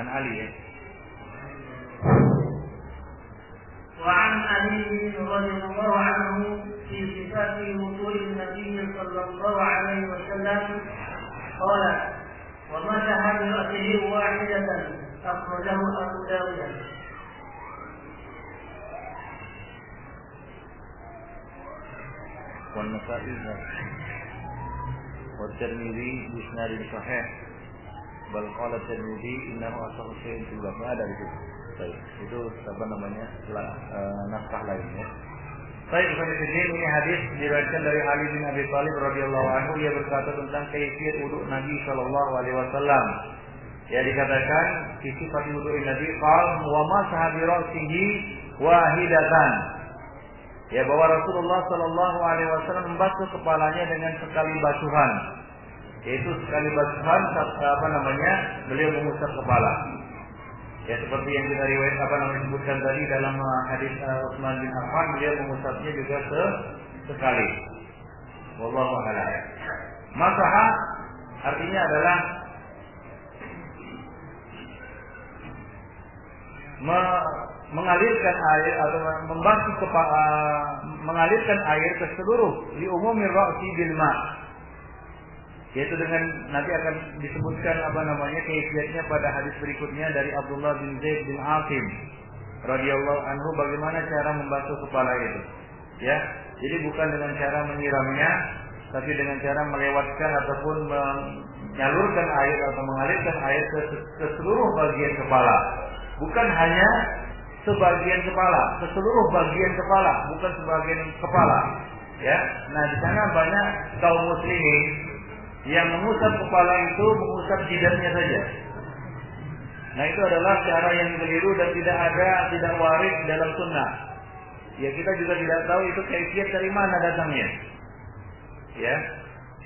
An Ali ya. وعن علي رضي الله عنه في صفات وضوء النبي صلى الله عليه وسلم قال: ومسح برأسه واحدة، أخرجه أبو داود. والنسائي والترمذي بإسناد صحيح، بل قال الترمذي إنه أصح شيء في الباب. Ada di situ. Baik, itu apa namanya? Naskah lainnya. Baik, ini hadis diriwayatkan dari Ali bin Abi Thalib radhiyallahu anhu, dia berkata tentang kaifiyat wudu Nabi sallallahu alaihi wasallam. Ya, dikatakan sifat wudu Nabi qal wa masaha bi ra'sihi wahidatan. Ya, bahwa Rasulullah sallallahu alaihi wasallam membasuh kepalanya dengan sekali basuhan. Yaitu sekali basuhan beliau mengusap kepala. Ya, seperti yang kita sebutkan tadi dalam hadis Utsman bin Affan, beliau mengusapnya juga sekali. Wallahu a'lam. Masaha artinya adalah mengalirkan air atau membasuh mengalirkan air ke seluruh li umumir ra'si bil ma', Yaitu dengan nanti akan disebutkan kaifiatnya pada hadis berikutnya dari Abdullah bin Zaid bin Asim radhiyallahu anhu, bagaimana cara membasuh kepala itu. Ya, jadi bukan dengan cara menyiramnya, tapi dengan cara melewatkan ataupun menyalurkan air atau mengalirkan air ke seluruh bagian kepala. Bukan hanya sebagian kepala, ke seluruh bagian kepala, bukan sebagian kepala. Ya, nah di sana banyak kaum muslimin yang mengusap kepala itu mengusap jidatnya saja. Nah itu adalah cara yang keliru dan tidak waris dalam sunnah. Ya kita juga tidak tahu itu kaifiat dari mana datangnya. Ya,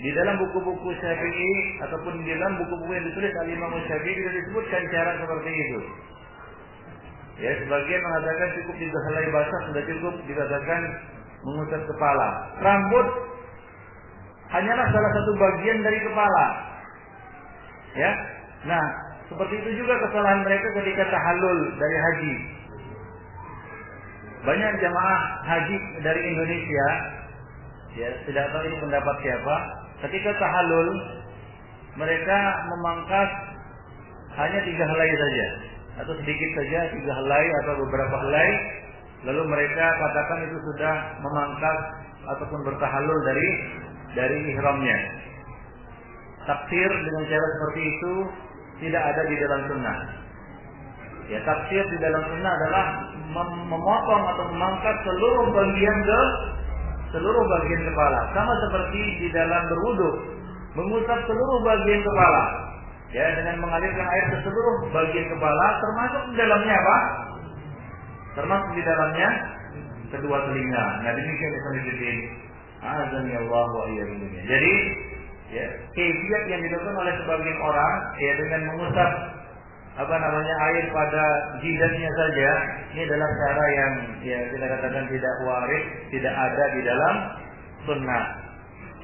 di dalam buku-buku Syafi'i ataupun di dalam buku-buku yang ditulis oleh Imam Syafi'i tidak disebutkan cara seperti itu. Ya, sebagian mengatakan cukup dihelai basah sudah cukup, dikatakan mengusap kepala. Rambut hanyalah salah satu bagian dari kepala. Ya, nah seperti itu juga kesalahan mereka ketika tahallul dari haji. Banyak jamaah haji dari Indonesia, ya tidak tahu ini pendapat siapa, ketika tahallul mereka memangkas hanya 3 helai saja, atau sedikit saja 3 helai atau beberapa helai, lalu mereka katakan itu sudah memangkas ataupun bertahallul dari ihramnya. Tafsir dengan cara seperti itu tidak ada di dalam sunnah. Ya, tafsir di dalam sunnah adalah memotong atau memangkas seluruh bagian kepala, sama seperti di dalam berwudu, mengusap seluruh bagian kepala. Ya, dengan mengalirkan air ke seluruh bagian kepala, termasuk di dalamnya apa? Termasuk di dalamnya kedua telinga. Nah, demikian ikhwan azan ya Allah wa iyyakum. Jadi, ya, kaifiat yang dilakukan oleh sebagian orang ya dengan mengusap air pada jidatnya saja, ini adalah cara yang ya kita katakan tidak waris, tidak ada di dalam sunnah.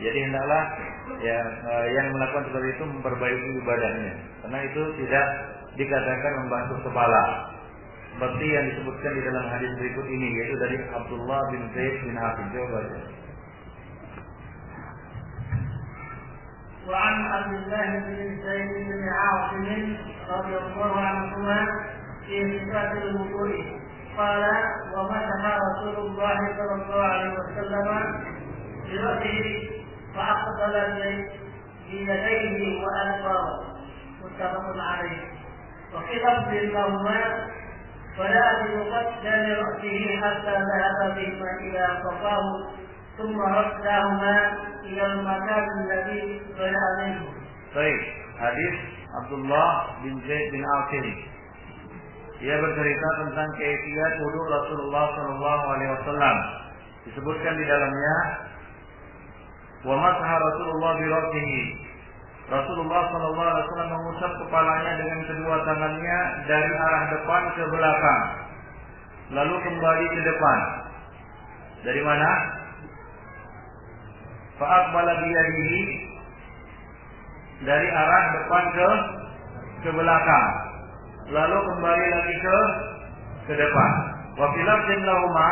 Jadi hendaklah ya yang melakukan seperti itu memperbaiki ibadahnya, karena itu tidak dikatakan membasuh kepala. Seperti yang disebutkan di dalam hadis berikut ini, yaitu dari Abdullah bin Zaid bin Asim. Coba baca. وعن عبد الله بن زيد بن عاصم رضي الله عنهما في صفات الوضوء قال ومسح رسول الله صلى الله عليه وسلم برأسه فأقبل بيديه وأدبر متفق عليه. وفي لفظ لهما فلا بمقدم رأسه حتى ذهب بهما إلى قفاه ثم ردهما إلى المكان الذي بدأ منه. Baik, hadis Abdullah bin Zaid bin Asim. Ia bercerita tentang kaifiat wudu Rasulullah sallallahu alaihi wasallam. Disebutkan di dalamnya wa masaha Rasulullah bi ra'sihi. Rasulullah sallallahu alaihi wasallam mengusap kepalanya dengan kedua tangannya dari arah depan ke belakang, lalu kembali ke depan. Dari mana? Fa'aqbala biyadihi, dari arah depan ke belakang, lalu kembali lagi ke depan. Wa fil lafzin lahuma,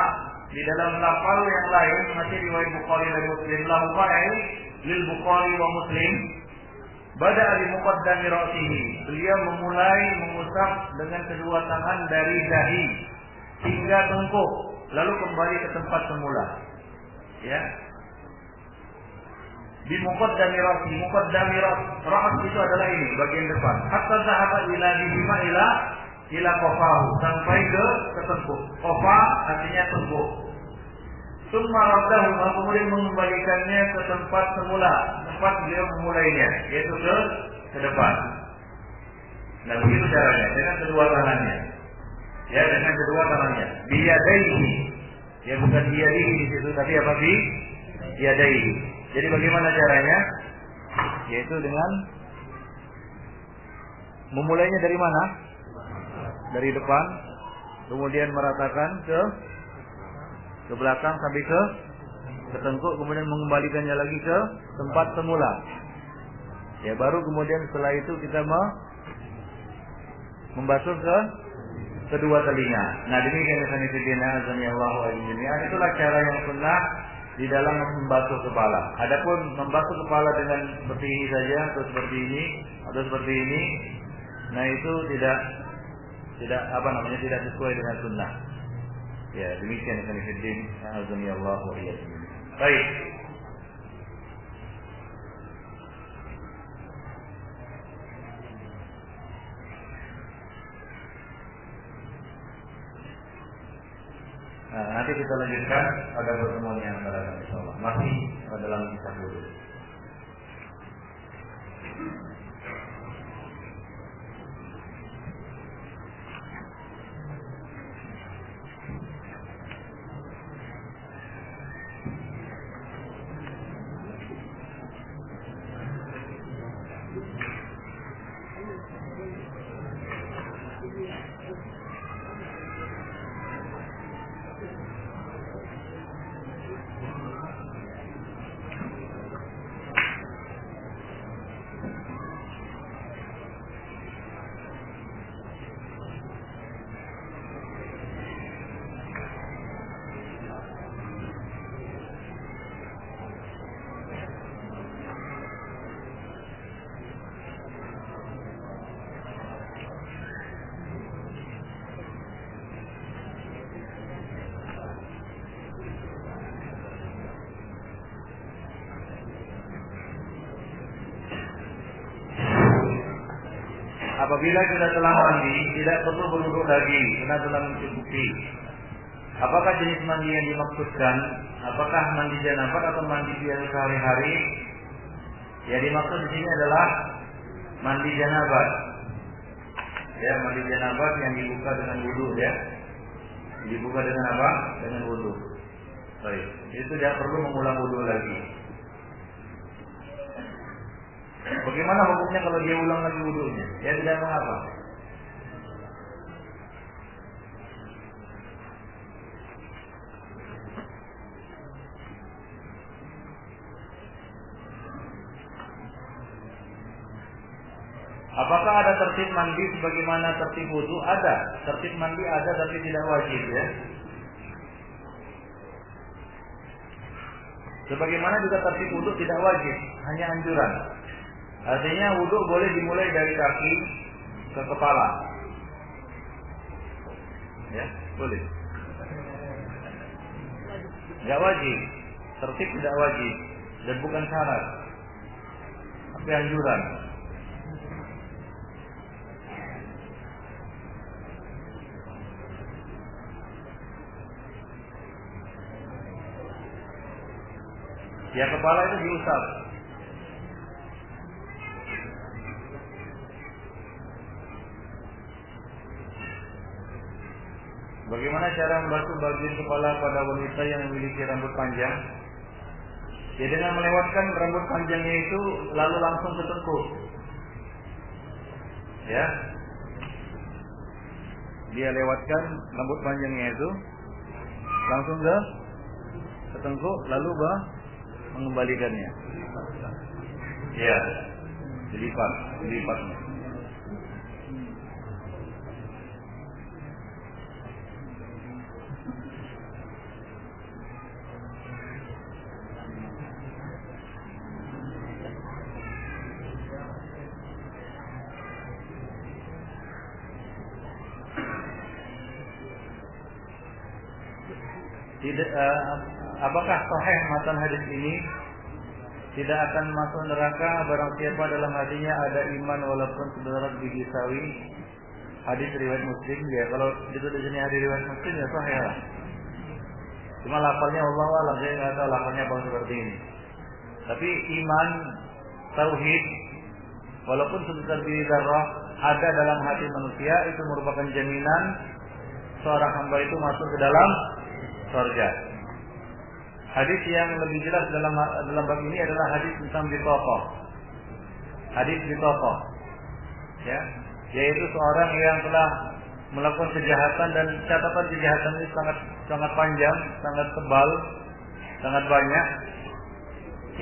di dalam lafal yang lain masih riwayat Bukhari dan Muslim, lahuma lil Bukhari wa Muslim, bada'a bi muqaddami ra'sihi, beliau memulai mengusap dengan kedua tangan dari dahi hingga tengkuk, lalu kembali ke tempat semula. Ya, di muqaddami ra'si, muqaddami ra's itu adalah ini bagian depan. Hatta zahaba ila bihima ila qafahu, sampai ke tengkuk. Qafa artinya tengkuk. Summa raddahu, kemudian mengembalikannya ke tempat semula, tempat beliau memulainya, yaitu ke depan. Nah begitu caranya, dengan kedua tangannya. Ya, dengan kedua tangannya. Biyadaihi, ya bukan biyadihi di situ, tapi apa biyadaihi. Jadi bagaimana caranya? Yaitu dengan memulainya dari mana? Dari depan, kemudian meratakan ke belakang sampai ke tengkuk, kemudian mengembalikannya lagi ke tempat semula. Ya, baru kemudian setelah itu kita membasuh ke kedua telinga. Nah, demikian Allah azza wa jalla. Itulah cara yang sunnah di dalam membasuh kepala. Adapun membasuh kepala dengan seperti ini saja atau seperti ini atau seperti ini, nah itu tidak tidak sesuai dengan sunnah. Ya, demikian ikhwan fillah, azanillahu wa iyyakum. Baik. Nah, nanti kita lanjutkan pada pertemuan yang akan datang insyaallah. Masih dalam kisah dulu. Apabila kita telah mandi, tidak perlu berwudu lagi, karena telah mencukupi. Apakah jenis mandi yang dimaksudkan? Apakah mandi janabah atau mandi biasa sehari-hari? Yang dimaksud di sini adalah mandi janabah. Ya, mandi janabah yang dibuka dengan wudu, ya. Dibuka dengan apa? Dengan wudu. Baik. Itu tidak perlu mengulang wudu lagi. Bagaimana hukumnya kalau dia ulang lagi wudunya? Ya tidak mengapa. Apakah ada tertib mandi sebagaimana tertib wudu? Ada. Tertib mandi ada tapi tidak wajib, ya. Sebagaimana juga tertib wudu tidak wajib, hanya anjuran. Artinya wudu boleh dimulai dari kaki ke kepala. Ya, boleh. Tidak wajib. Tertib tidak wajib dan bukan syarat. Tapi anjuran. Ya, kepala itu diusap. Bagaimana cara membasuh bagian kepala pada wanita yang memiliki rambut panjang? Ya, dengan melewatkan rambut panjangnya itu lalu langsung ke tengkuk. Ya, dia lewatkan rambut panjangnya itu langsung ke tengkuk, lalu mengembalikannya. Ya, dilipatnya. Apakah sahih matan hadis ini? Tidak akan masuk neraka barang siapa dalam hatinya ada iman walaupun seberat biji sawi. Hadis riwayat Muslim, ya. Kalau itu di sini hadis riwayat Muslim, ya sahih lah. Cuma lafalnya Allah alam, saya nggak tahu lafalnya apa seperti ini. Tapi iman, tauhid, walaupun sebesar biji zarrah ada dalam hati manusia, itu merupakan jaminan seorang hamba itu masuk ke dalam surga. Hadis yang lebih jelas dalam bab ini adalah hadis tentang bitaqah. Hadis bitaqah. Ya, yaitu seorang yang telah melakukan kejahatan dan catatan kejahatan ini sangat panjang, sangat tebal, sangat banyak,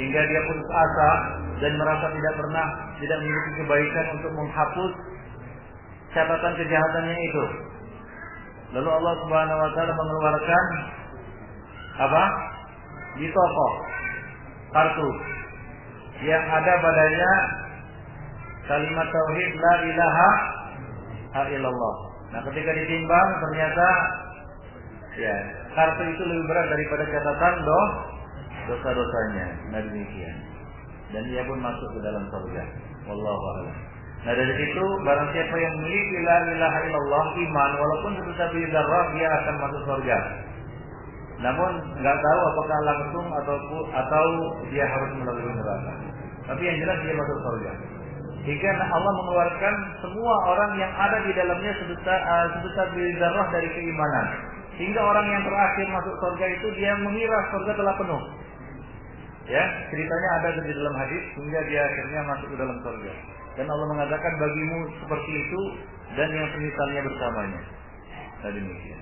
hingga dia putus asa dan merasa tidak memiliki kebaikan untuk menghapus catatan kejahatannya itu. Lalu Allah Subhanahu wa taala mengeluarkan apa? di toko kartu yang ada padanya kalimat tauhid la ilaha illallah. Nah, ketika ditimbang ternyata ya kartu itu lebih berat daripada catatan dosa-dosanya. Nah, demikian. Dan ia pun masuk ke dalam surga. Wallahu a'lam. Nah, dari situ barang siapa yang memiliki la ilaha illallah iman walaupun sebesar biji zarrah dia akan masuk surga. Namun enggak tahu apakah langsung atau dia harus melalui neraka. Tapi yang jelas dia masuk surga. Jika Allah mengeluarkan semua orang yang ada di dalamnya sebesar biji zarrah dari keimanan. Sehingga orang yang terakhir masuk surga itu dia mengira surga telah penuh. Ya, ceritanya ada di dalam hadis sehingga dia akhirnya masuk ke dalam surga. Dan Allah mengatakan bagimu seperti itu dan yang semisalnya bersamanya. Nah, demikian.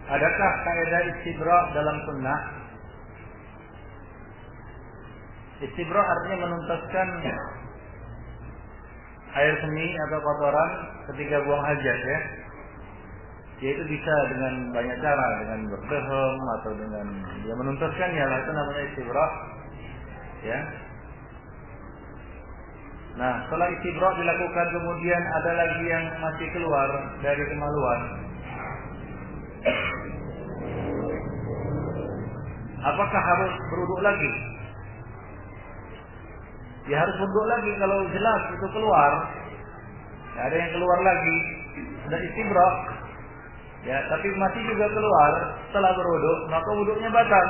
Adakah kaidah istibra dalam sunnah? Istibra artinya menuntaskan air seni atau kotoran ketika buang hajat, ya. Yaitu bisa dengan banyak cara, dengan berdehem atau dengan menuntaskannya lah, itu namanya istibra, ya. Nah, setelah istibra dilakukan kemudian ada lagi yang masih keluar dari kemaluan. Apakah harus berwudu lagi? Ya harus berwudu lagi kalau jelas itu keluar. Ya, ada yang keluar lagi sudah istibra. Ya, tapi masih juga keluar setelah berwudu, maka wudunya batal.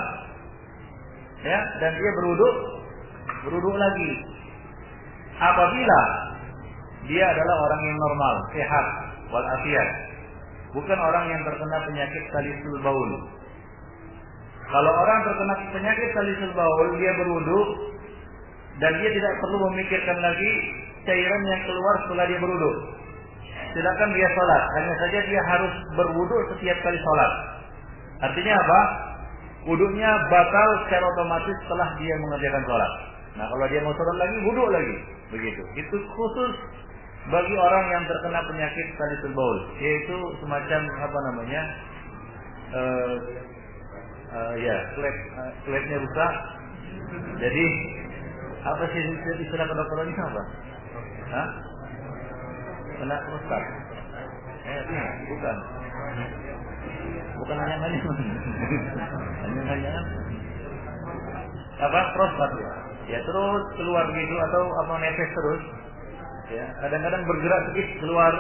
Ya, dan dia berwudu lagi. Apabila dia adalah orang yang normal, sehat, walafiat, bukan orang yang terkena penyakit salisul baul. Kalau orang terkena penyakit salisul baul, dia berwudu dan dia tidak perlu memikirkan lagi cairan yang keluar setelah dia berwudu. Silakan dia sholat, hanya saja dia harus berwudu setiap kali sholat. Artinya apa? Wudunya batal secara otomatis setelah dia mengerjakan sholat. Nah, kalau dia mau sholat lagi, wudu lagi, begitu. Itu khusus bagi orang yang terkena penyakit salisul baul, yaitu semacam apa namanya? Klepnya rusak. Jadi apa sih istilah kedokteran ini apa? Hah? Kena prostat? Bukan hanya apa prostat ya? Ya terus keluar gitu atau apa nefes terus? Ya kadang-kadang bergerak sedikit keluar,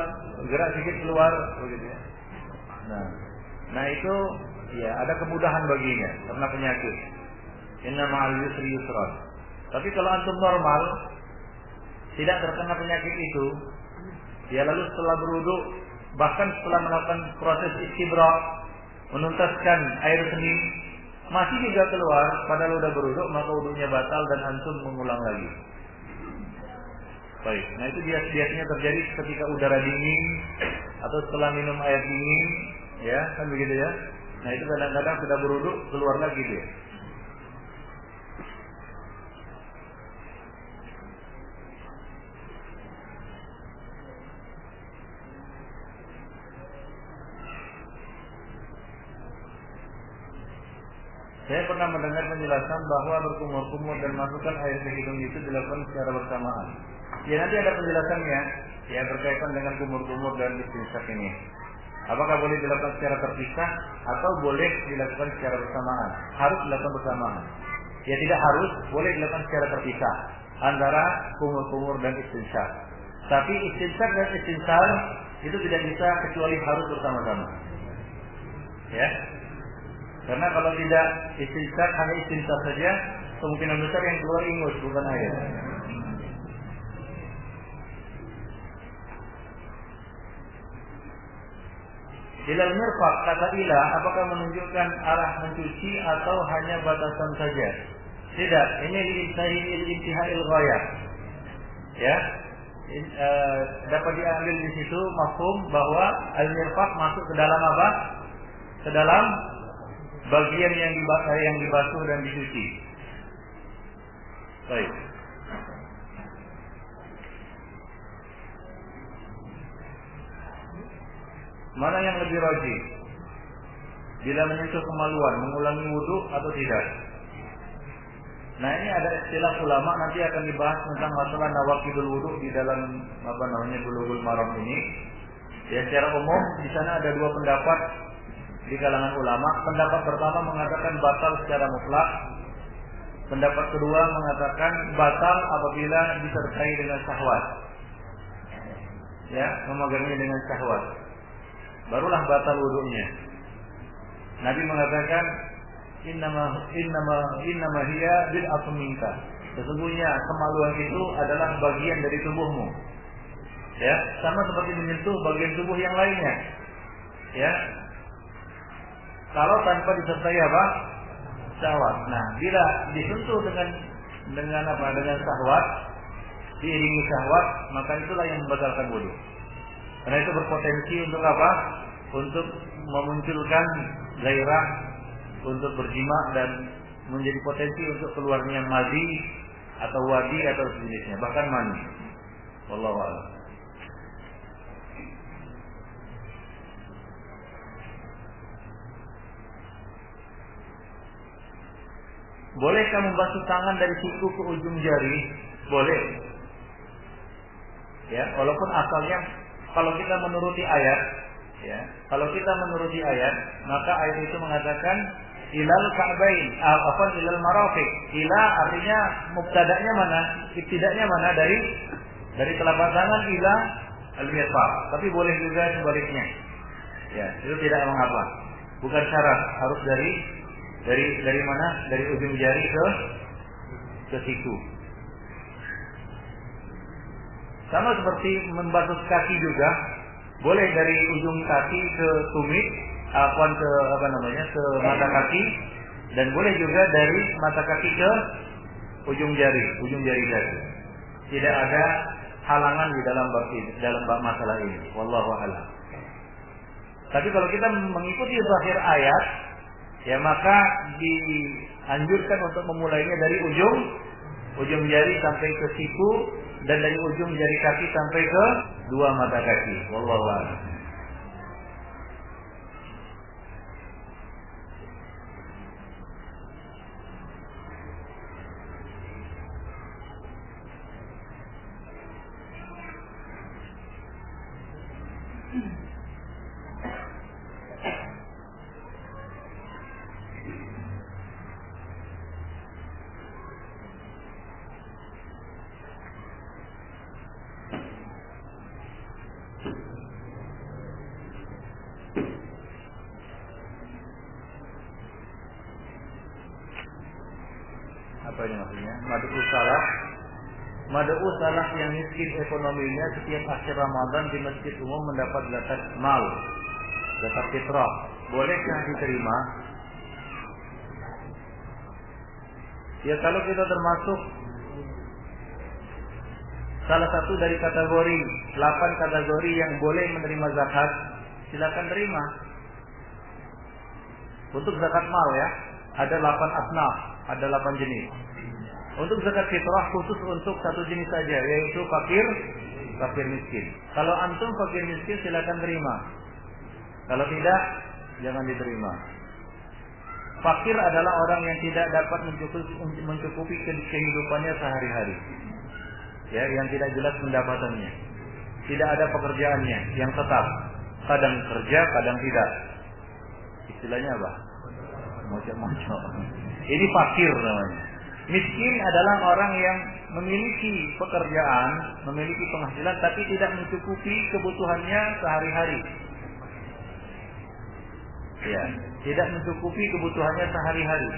begitu ya. Nah itu ya ada kemudahan baginya karena penyakit. Inna ma'al yusri yusran. Tapi kalau antum normal tidak terkena penyakit itu, ya lalu setelah berwudu bahkan setelah melakukan proses istibra, menuntaskan air seni, masih juga keluar padahal sudah berwudu, maka wudunya batal dan antum mengulang lagi. Baik, nah itu biasanya terjadi ketika udara dingin atau setelah minum air dingin, ya kan begitu ya. Nah itu kadang-kadang sudah berwudu keluar lagi dia. Saya pernah mendengar penjelasan bahwa berkumur-kumur dan masukkan air ke hidung itu dilakukan secara bersamaan. Ya nanti ada penjelasannya, ya berkaitan dengan kumur-kumur dan istinsyak ini. Apakah boleh dilakukan secara terpisah atau boleh dilakukan secara bersamaan? Harus dilakukan bersamaan. Ya tidak harus, boleh dilakukan secara terpisah antara kumur-kumur dan istinsyak. Tapi istinsyak dan istinsal itu tidak bisa kecuali harus bersama-sama. Ya. Karena kalau tidak istinsyak, hanya istinsyak saja, kemungkinan besar yang keluar ingus bukan air. Ilal mirfaq, kata ila, apakah menunjukkan arah mencuci atau hanya batasan saja? Tidak, ini intihai ghayah. Ya. dapat diambil di situ mafhum bahwa al-mirfaq masuk ke dalam apa? Ke dalam bagian yang dibasuh dan dicuci. Baik. Mana yang lebih rajih? Bila menyentuh kemaluan, mengulangi wudu atau tidak? Nah, ini ada istilah ulama, nanti akan dibahas tentang masalah nawaqidul wudu di dalam Bulughul Maram ini. Ya, secara umum di sana ada dua pendapat di kalangan ulama. Pendapat pertama mengatakan batal secara mutlak. Pendapat kedua mengatakan batal apabila disertai dengan syahwat. Ya, memegangnya dengan syahwat. Barulah batal wudunya. Nabi mengatakan innama hiya bid'atun minka. Sesungguhnya kemaluan itu adalah bagian dari tubuhmu. Ya, sama seperti menyentuh bagian tubuh yang lainnya. Ya. Kalau tanpa disertai apa? Syahwat. Nah, bila disentuh dengan syahwat, diiringi syahwat, maka itulah yang membatalkan wudu. Karena itu berpotensi untuk apa? Untuk memunculkan gairah untuk berjima dan menjadi potensi untuk keluarnya madhi atau wadi atau sejenisnya, bahkan mani. Wallahu a'lam. Bolehkah membasuh tangan dari siku ke ujung jari? Boleh. Ya, walaupun asalnya kalau kita menuruti ayat, ya, kalau kita menuruti ayat, maka ayat itu mengatakan ilal ka'bain, ilal marafiq. Ila artinya mubtada'nya mana? Ibtida'nya mana? Dari telapak tangan ila al-mirfaq. Tapi boleh juga sebaliknya. Ya, itu tidak mengapa. Bukan syarat harus dari mana? Dari ujung jari ke siku. Sama seperti membasuh kaki juga, boleh dari ujung kaki ke tumit, ke mata kaki, dan boleh juga dari mata kaki ke ujung jari kaki. Tidak ada halangan di dalam bab masalah ini. Wallahu a'lam. Tapi kalau kita mengikuti zahir ayat, ya maka dianjurkan untuk memulainya dari ujung jari sampai ke siku, dan dari ujung jari kaki sampai ke dua mata kaki. Wallahu a'lam. Apa ini maksudnya? Mad'u salah yang miskin ekonominya setiap akhir Ramadan di masjid umum mendapat zakat mal, zakat fitrah. Bolehkah diterima? Ya, kalau kita termasuk salah satu dari kategori 8 kategori yang boleh menerima zakat, silakan terima. Untuk zakat mal ya, ada 8 asnaf, ada 8 jenis. Untuk zakat fitrah khusus untuk satu jenis saja, yaitu fakir miskin. Kalau antum fakir miskin silakan terima. Kalau tidak, jangan diterima. Fakir adalah orang yang tidak dapat mencukupi kehidupannya sehari-hari. Ya, yang tidak jelas pendapatannya. Tidak ada pekerjaannya yang tetap. Kadang kerja, kadang tidak. Istilahnya apa? Mocok-mocok. Ini fakir namanya. Miskin adalah orang yang memiliki pekerjaan, memiliki penghasilan, tapi tidak mencukupi kebutuhannya sehari-hari. Ya, tidak mencukupi kebutuhannya sehari-hari.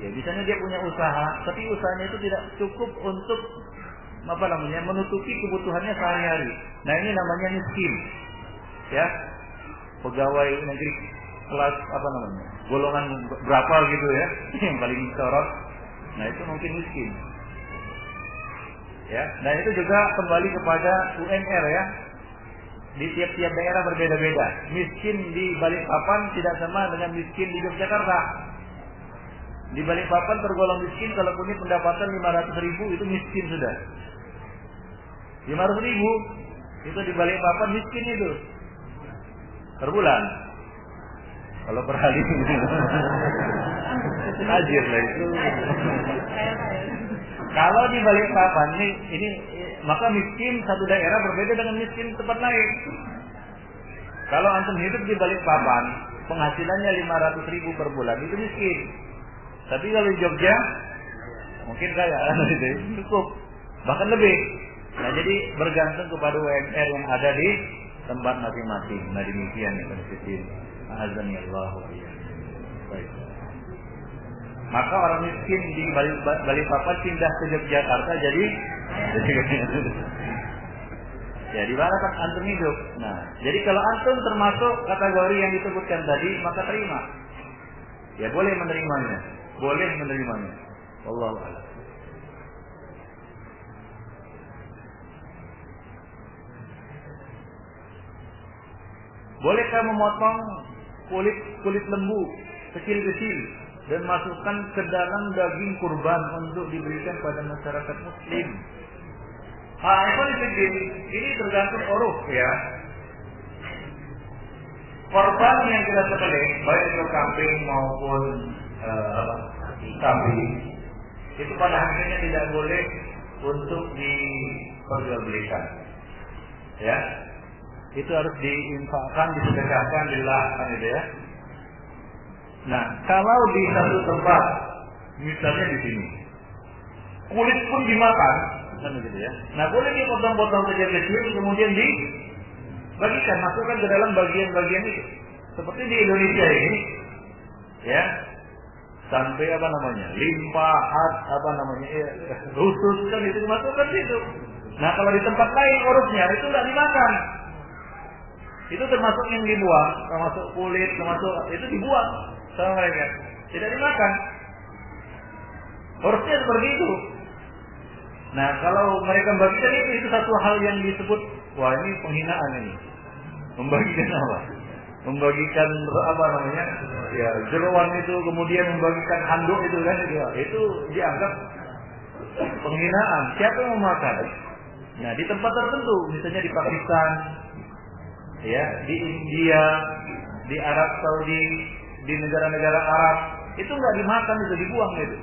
Ya, misalnya dia punya usaha, tapi usahanya itu tidak cukup untuk menutupi kebutuhannya sehari-hari. Nah, ini namanya miskin. Ya, pegawai negeri kelas golongan berapa gitu ya, yang paling sorot. Nah, itu mungkin miskin. Ya, dan itu juga kembali kepada UMR ya. Di tiap-tiap daerah berbeda-beda. Miskin di Balikpapan tidak sama dengan miskin di Yogyakarta. Di Balikpapan tergolong miskin kalau punya pendapatan 500.000 itu miskin sudah. 500.000 itu di Balikpapan miskin itu per bulan. Kalau per hari tajir lah itu. Kalau di Balikpapan ini maka miskin satu daerah berbeda dengan miskin tempat lain. Kalau antum hidup di Balikpapan, penghasilannya 500.000 per bulan itu miskin. Tapi kalau di Jogja mungkin kaya, cukup, bahkan lebih. Nah, jadi bergantung kepada UMR yang ada di tempat masing-masing. Nah, demikian ya Pak. Azanillah wa iyyakum. Baik. Maka orang miskin di Balikpapan pindah ke Yogyakarta jadi di mana kan antum hidup. Nah, jadi kalau antum termasuk kategori yang disebutkan tadi, maka terima. Ya boleh menerimanya. Boleh menerimanya. Wallahu a'lam. Bolehkah memotong kulit lembu kecil-kecil dan masukkan ke dalam daging kurban untuk diberikan pada masyarakat muslim? Ini tergantung uruf ya. Korban yang kita sembelih, baik itu kambing maupun sapi, itu pada akhirnya tidak boleh untuk diperjualbelikan. Ya, itu harus diinfakkan, disedekahkan, dilahkan gitu ya. Nah, kalau di satu tempat, misalnya di sini, kulit pun dimakan, kan gitu ya. Nah, boleh dipotong-potong kecil-kecil, kemudian dibagikan, masukkan ke dalam bagian-bagian itu. Seperti di Indonesia ini, ya, sampai limpahat, khusus kan itu dimasukkan situ. Nah, kalau di tempat lain urusnya itu nggak dimakan. Itu termasuk yang dibuang, termasuk kulit, termasuk itu dibuang sama mereka, tidak dimakan. Urusnya seperti itu. Nah, kalau mereka membagikan itu satu hal yang disebut, wah ini penghinaan ini. Membagikan apa? Membagikan ya jeroan itu, kemudian membagikan handuk itu kan, itu dianggap penghinaan. Siapa yang memakan? Nah, di tempat tertentu, misalnya di Pakistan, ya, di India, di Arab Saudi, di negara-negara Arab, itu nggak dimakan, itu dibuang itu,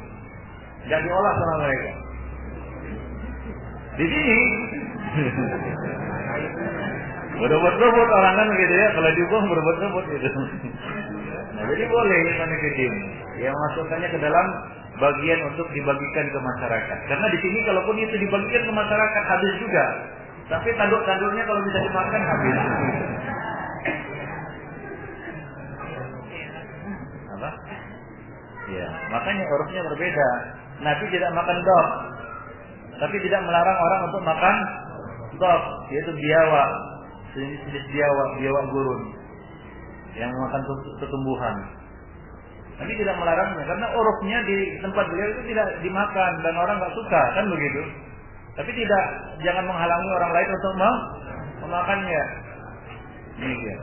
nggak diolah sama mereka. Di sini berebut-rebut orang kan gitu ya, kalau dibuang berebut-rebut gitu. Nah, jadi boleh manifestin, yang masukkannya ke dalam bagian untuk dibagikan ke masyarakat. Karena di sini kalaupun itu dibagikan ke masyarakat habis juga. Tapi tanduk-tanduknya kalau bisa dimakan habis. Apa? Ya, makanya urufnya berbeda. Nabi tidak makan dog, tapi tidak melarang orang untuk makan dog, yaitu biawak, jenis biawak gurun yang makan tumbuhan. Nabi tidak melarangnya karena urufnya di tempat beliau itu tidak dimakan dan orang nggak suka, kan begitu. Tapi jangan menghalangi orang lain untuk memakannya. Demikian.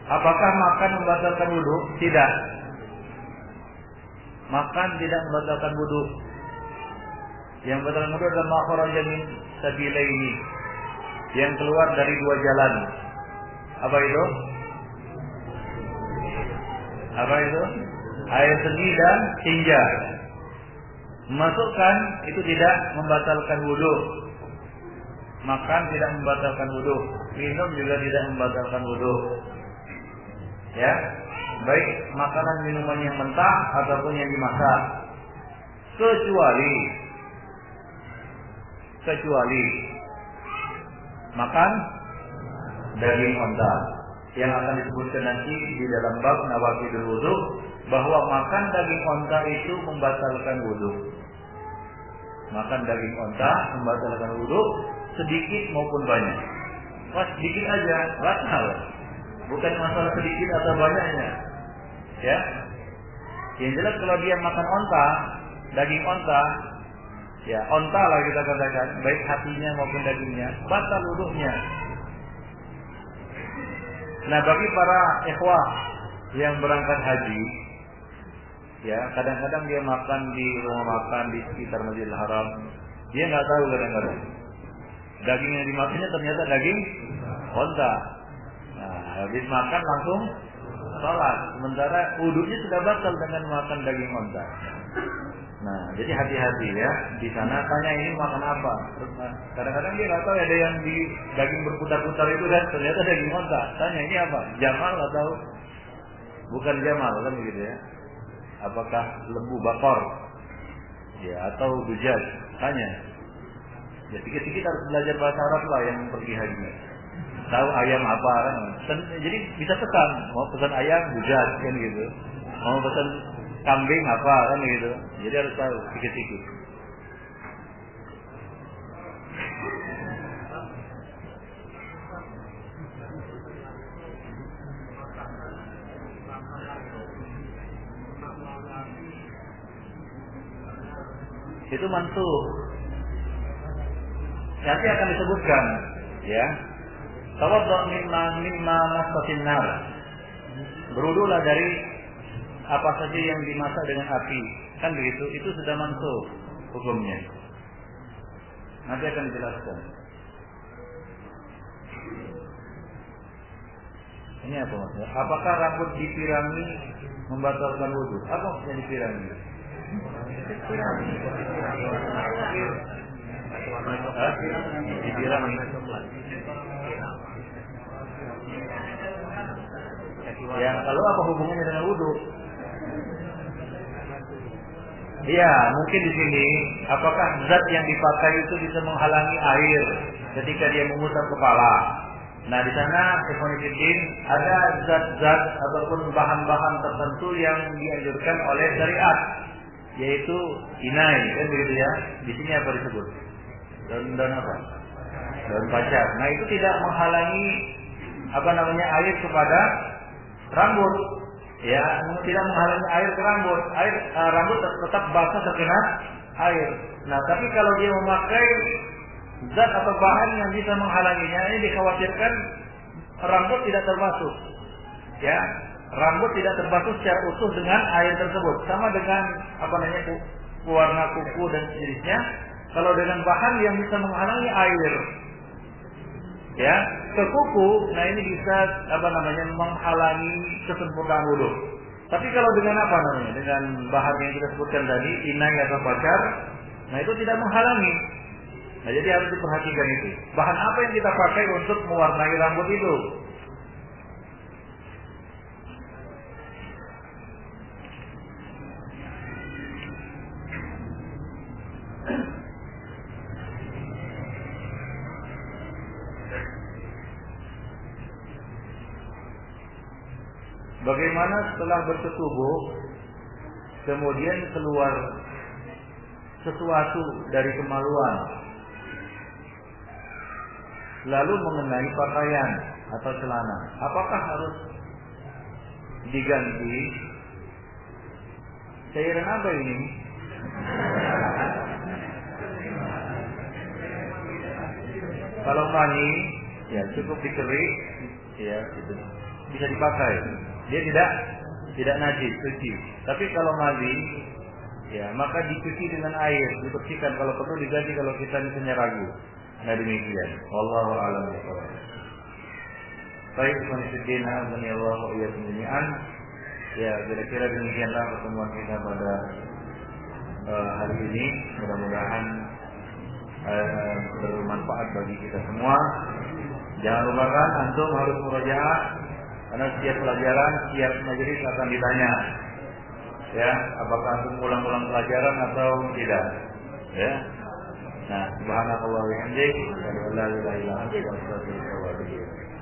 Apakah makan membatalkan wudu? Tidak. Makan tidak membatalkan wudu. Yang membatalkan wudu adalah ma kharaja min sabilaini, yang keluar dari dua jalan. Apa itu? Air seni dan tinja. Masukkan itu tidak membatalkan wudu. Makan tidak membatalkan wudu. Minum juga tidak membatalkan wudu. Ya, baik makanan minuman yang mentah ataupun yang dimasak, kecuali makan daging onta. yang akan disebutkan nanti di dalam bab nawaqidul wudu, bahwa makan daging onta itu membatalkan wudu. Makan daging onta membatalkan wudu, sedikit maupun banyak. Wah, sedikit aja batal. Bukan masalah sedikit atau banyaknya. Ya. Yang jelas kalau dia makan onta, daging onta, ya onta lah kita katakan, baik hatinya maupun dagingnya, batal wudunya. Nah, bagi para ikhwah yang berangkat haji, ya kadang-kadang dia makan di rumah makan di sekitar Masjidil Haram, dia nggak tahu kadang-kadang daging yang dimakannya ternyata daging onta. Nah, habis makan langsung salat, sementara wudunya sudah batal dengan makan daging onta. Nah, jadi hati-hati ya. Di sana tanya ini makan apa. Kadang-kadang dia nggak tahu, ada yang di daging berputar-putar itu kan ternyata daging onta. Tanya ini apa? Jamal atau bukan jamal kan begitu ya? Apakah lembu bakor? Ya, atau dujaj? Tanya. Ya, sedikit-sedikit harus belajar bahasa Arab lah yang pergi haji. Tahu ayam apa kan? Jadi bisa pesan, mau pesan ayam dujaj kan gitu. Mau pesan kambing apa kan gitu. Jadi harus tahu sedikit-sedikit. Itu mansuh. Nanti akan disebutkan, ya. Tawaddu' mimma masatin nar. Berudulah dari apa saja yang dimasak dengan api, kan begitu? Itu sudah mansuh hukumnya. Nanti akan dijelaskan. Ini apa maksudnya? Apakah rambut dipirangi membatalkan wudu? Apa maksudnya dipirangi? Dipirangi. Ya, kalau apa hubungannya dengan wudu? Iya, mungkin di sini apakah zat yang dipakai itu bisa menghalangi air ketika dia mengusap kepala? Nah, di sana Ikhwanuddin ada zat-zat ataupun bahan-bahan tertentu yang dianjurkan oleh syariat, yaitu inai, kan begitu ya? Di sini apa disebut? Daun apa? Daun pacar. Nah, itu tidak menghalangi air kepada rambut. Ya, tidak menghalangi air ke rambut. Rambut tetap basah terkena air. Nah, tapi kalau dia memakai zat atau bahan yang bisa menghalanginya, ini dikhawatirkan rambut tidak terbasuh. Ya, rambut tidak terbasuh secara utuh dengan air tersebut. Sama dengan warna kuku dan sejenisnya. Kalau dengan bahan yang bisa menghalangi air, ya, ke kuku, nah ini bisa menghalangi kesempurnaan wudu. Tapi kalau dengan dengan bahan yang kita sebutkan tadi, inai atau pacar, nah itu tidak menghalangi. Nah, jadi harus diperhatikan itu. Bahan apa yang kita pakai untuk mewarnai rambut itu? Bagaimana setelah bersetubuh kemudian keluar sesuatu dari kemaluan lalu mengenai pakaian atau celana, apakah harus diganti? Cairan apa ini? Kalau mani, ya cukup dikerik, ya itu bisa dipakai. Dia tidak najis, suci. Tapi kalau mani, ya maka dicuci dengan air, dibersihkan. Kalau perlu diganti kalau kita misalnya ragu. Nah, demikian. Wallahu a'lam bishawab. Baik, Ikhwanuddin, azanillahu wa iyyakum jami'an. Ya, kira-kira demikianlah pertemuan kita pada hari ini. Mudah-mudahan bermanfaat bagi kita semua. Jangan lupakan antum harus murajaah, karena setiap pelajaran, setiap majelis akan ditanya, ya, apakah antum ulang-ulang pelajaran atau tidak, ya. Nah, subhanallahi wa bihamdihi, la ilaha illa anta, astaghfiruka wa atubu ilaik.